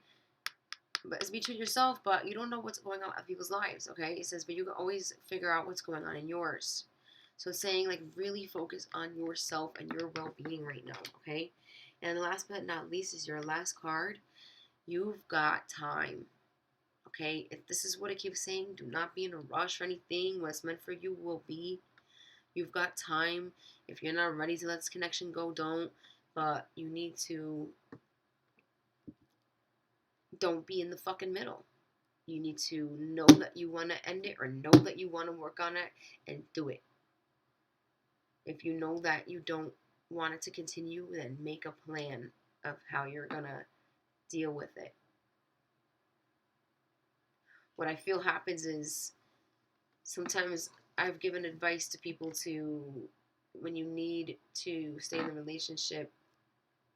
But it's be true to yourself, but you don't know what's going on in other people's lives, okay? It says, but you can always figure out what's going on in yours. So it's saying, like, really focus on yourself and your well-being right now, okay? And last but not least is your last card. You've got time, okay? If this is what it keeps saying, do not be in a rush or anything. What's meant for you will be. You've got time. If you're not ready to let this connection go, don't. But you need to don't be in the fucking middle. You need to know that you want to end it or know that you want to work on it and do it. If you know that you don't want it to continue, then make a plan of how you're going to deal with it. What I feel happens is sometimes I've given advice to people to, when you need to stay in a relationship,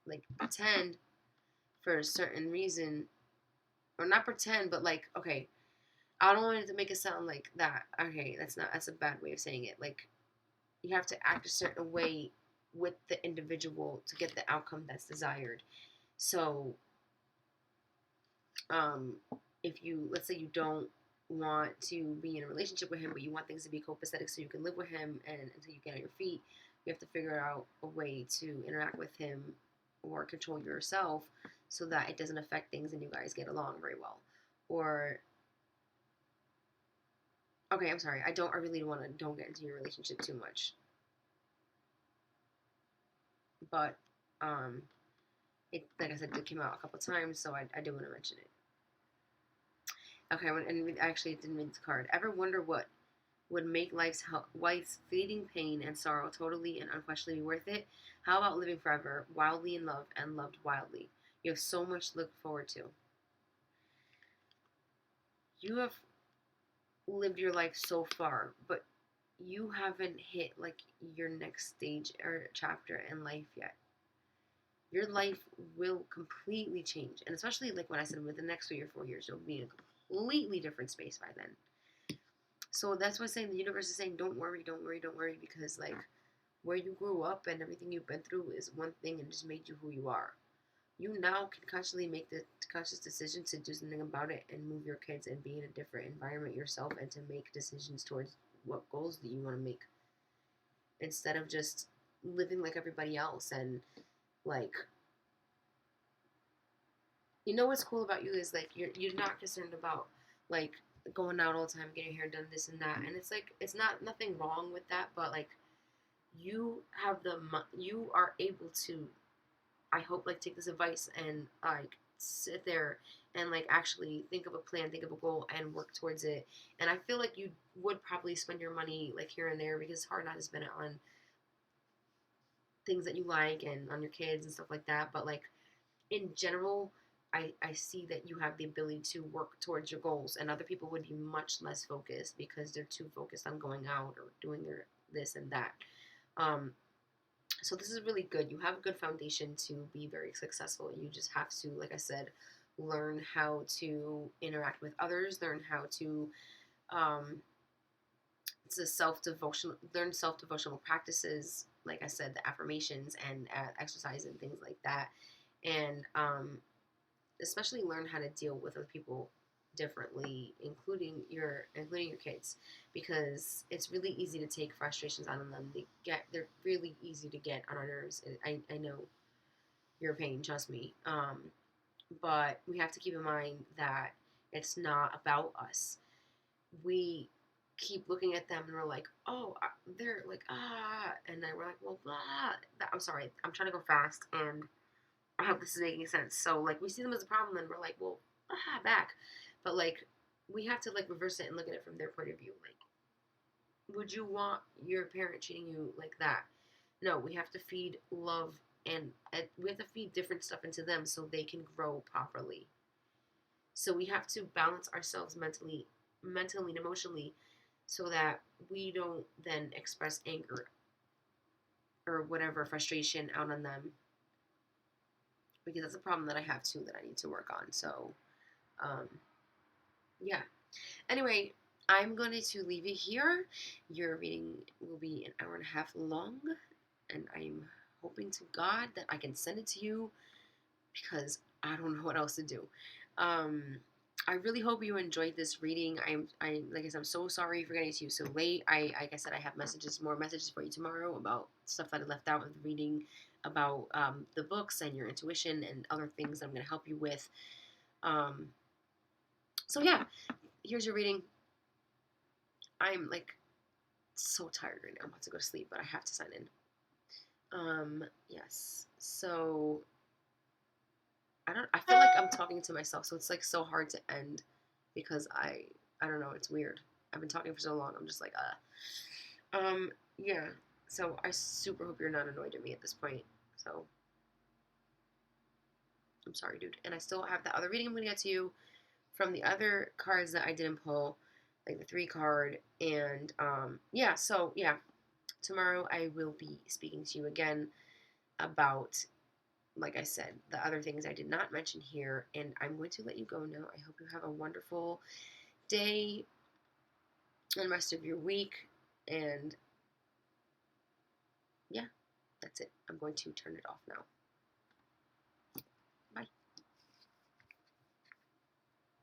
like pretend for a certain reason, or not pretend, but like, okay, I don't want it to make it sound like that. Okay, that's a bad way of saying it. Like, you have to act a certain way with the individual to get the outcome that's desired. So, um, if you, let's say you don't want to be in a relationship with him, but you want things to be copacetic so you can live with him and until you get on your feet, you have to figure out a way to interact with him or control yourself so that it doesn't affect things and you guys get along very well. Or, okay, I'm sorry, I really don't get into your relationship too much, but it, like I said, it came out a couple times, so I do want to mention it. Okay, and actually, it didn't read the card. Ever wonder what would make life's fleeting pain and sorrow totally and unquestionably worth it? How about living forever, wildly in love, and loved wildly? You have so much to look forward to. You have lived your life so far, but you haven't hit like your next stage or chapter in life yet. Your life will completely change, and especially like when I said within the next 3 or 4 years, you'll be in a completely different space by then. So that's why I'm saying the universe is saying, don't worry, don't worry, don't worry, because like where you grew up and everything you've been through is one thing and just made you who you are. You now can consciously make the conscious decision to do something about it and move your kids and be in a different environment yourself and to make decisions towards what goals that you want to make instead of just living like everybody else and like, you know what's cool about you is like you're not concerned about like going out all the time, getting your hair done, this and that, and it's like it's not nothing wrong with that, but like you have you are able to, I hope, like take this advice and like sit there and like actually think of a plan, think of a goal, and work towards it. And I feel like you would probably spend your money like here and there because it's hard not to spend it on things that you like and on your kids and stuff like that. But like in general, I see that you have the ability to work towards your goals, and other people would be much less focused because they're too focused on going out or doing their this and that. Um, so this is really good. You have a good foundation to be very successful. You just have to, like I said, learn how to interact with others, learn how um, to learn self devotional practices. Like I said, the affirmations and exercise and things like that, and especially learn how to deal with other people differently, including your kids, because it's really easy to take frustrations out on them. They're really easy to get on our nerves. I know your pain, trust me. But we have to keep in mind that it's not about us. We keep looking at them and we're like, oh, they're like, and then we're like, well, I'm sorry, I'm trying to go fast and I hope this is making sense. So like we see them as a problem and we're like, well, back. But like we have to like reverse it and look at it from their point of view. Like, would you want your parent treating you like that? No, we have to feed love and we have to feed different stuff into them so they can grow properly. So we have to balance ourselves mentally and emotionally so that we don't then express anger or whatever frustration out on them, because that's a problem that I have too that I need to work on. So, um, yeah. Anyway, I'm going to leave it here. Your reading will be an hour and a half long, and I'm hoping to God that I can send it to you because I don't know what else to do. I really hope you enjoyed this reading. I like I said, I'm so sorry for getting to you so late. Like I said, I have more messages for you tomorrow about stuff that I left out of the reading, about the books and your intuition and other things that I'm going to help you with. So yeah, here's your reading. I'm like so tired right now. I'm about to go to sleep, but I have to sign in. Yes. So I feel like I'm talking to myself, so it's like so hard to end because I don't know, it's weird. I've been talking for so long. I'm just like, yeah. So I super hope you're not annoyed at me at this point. So I'm sorry, dude. And I still have that other reading I'm gonna get to you from the other cards that I didn't pull, like the 3 card. And yeah, so yeah, tomorrow I will be speaking to you again about, like I said, the other things I did not mention here. And I'm going to let you go now. I hope you have a wonderful day and rest of your week. And yeah, that's it. I'm going to turn it off now.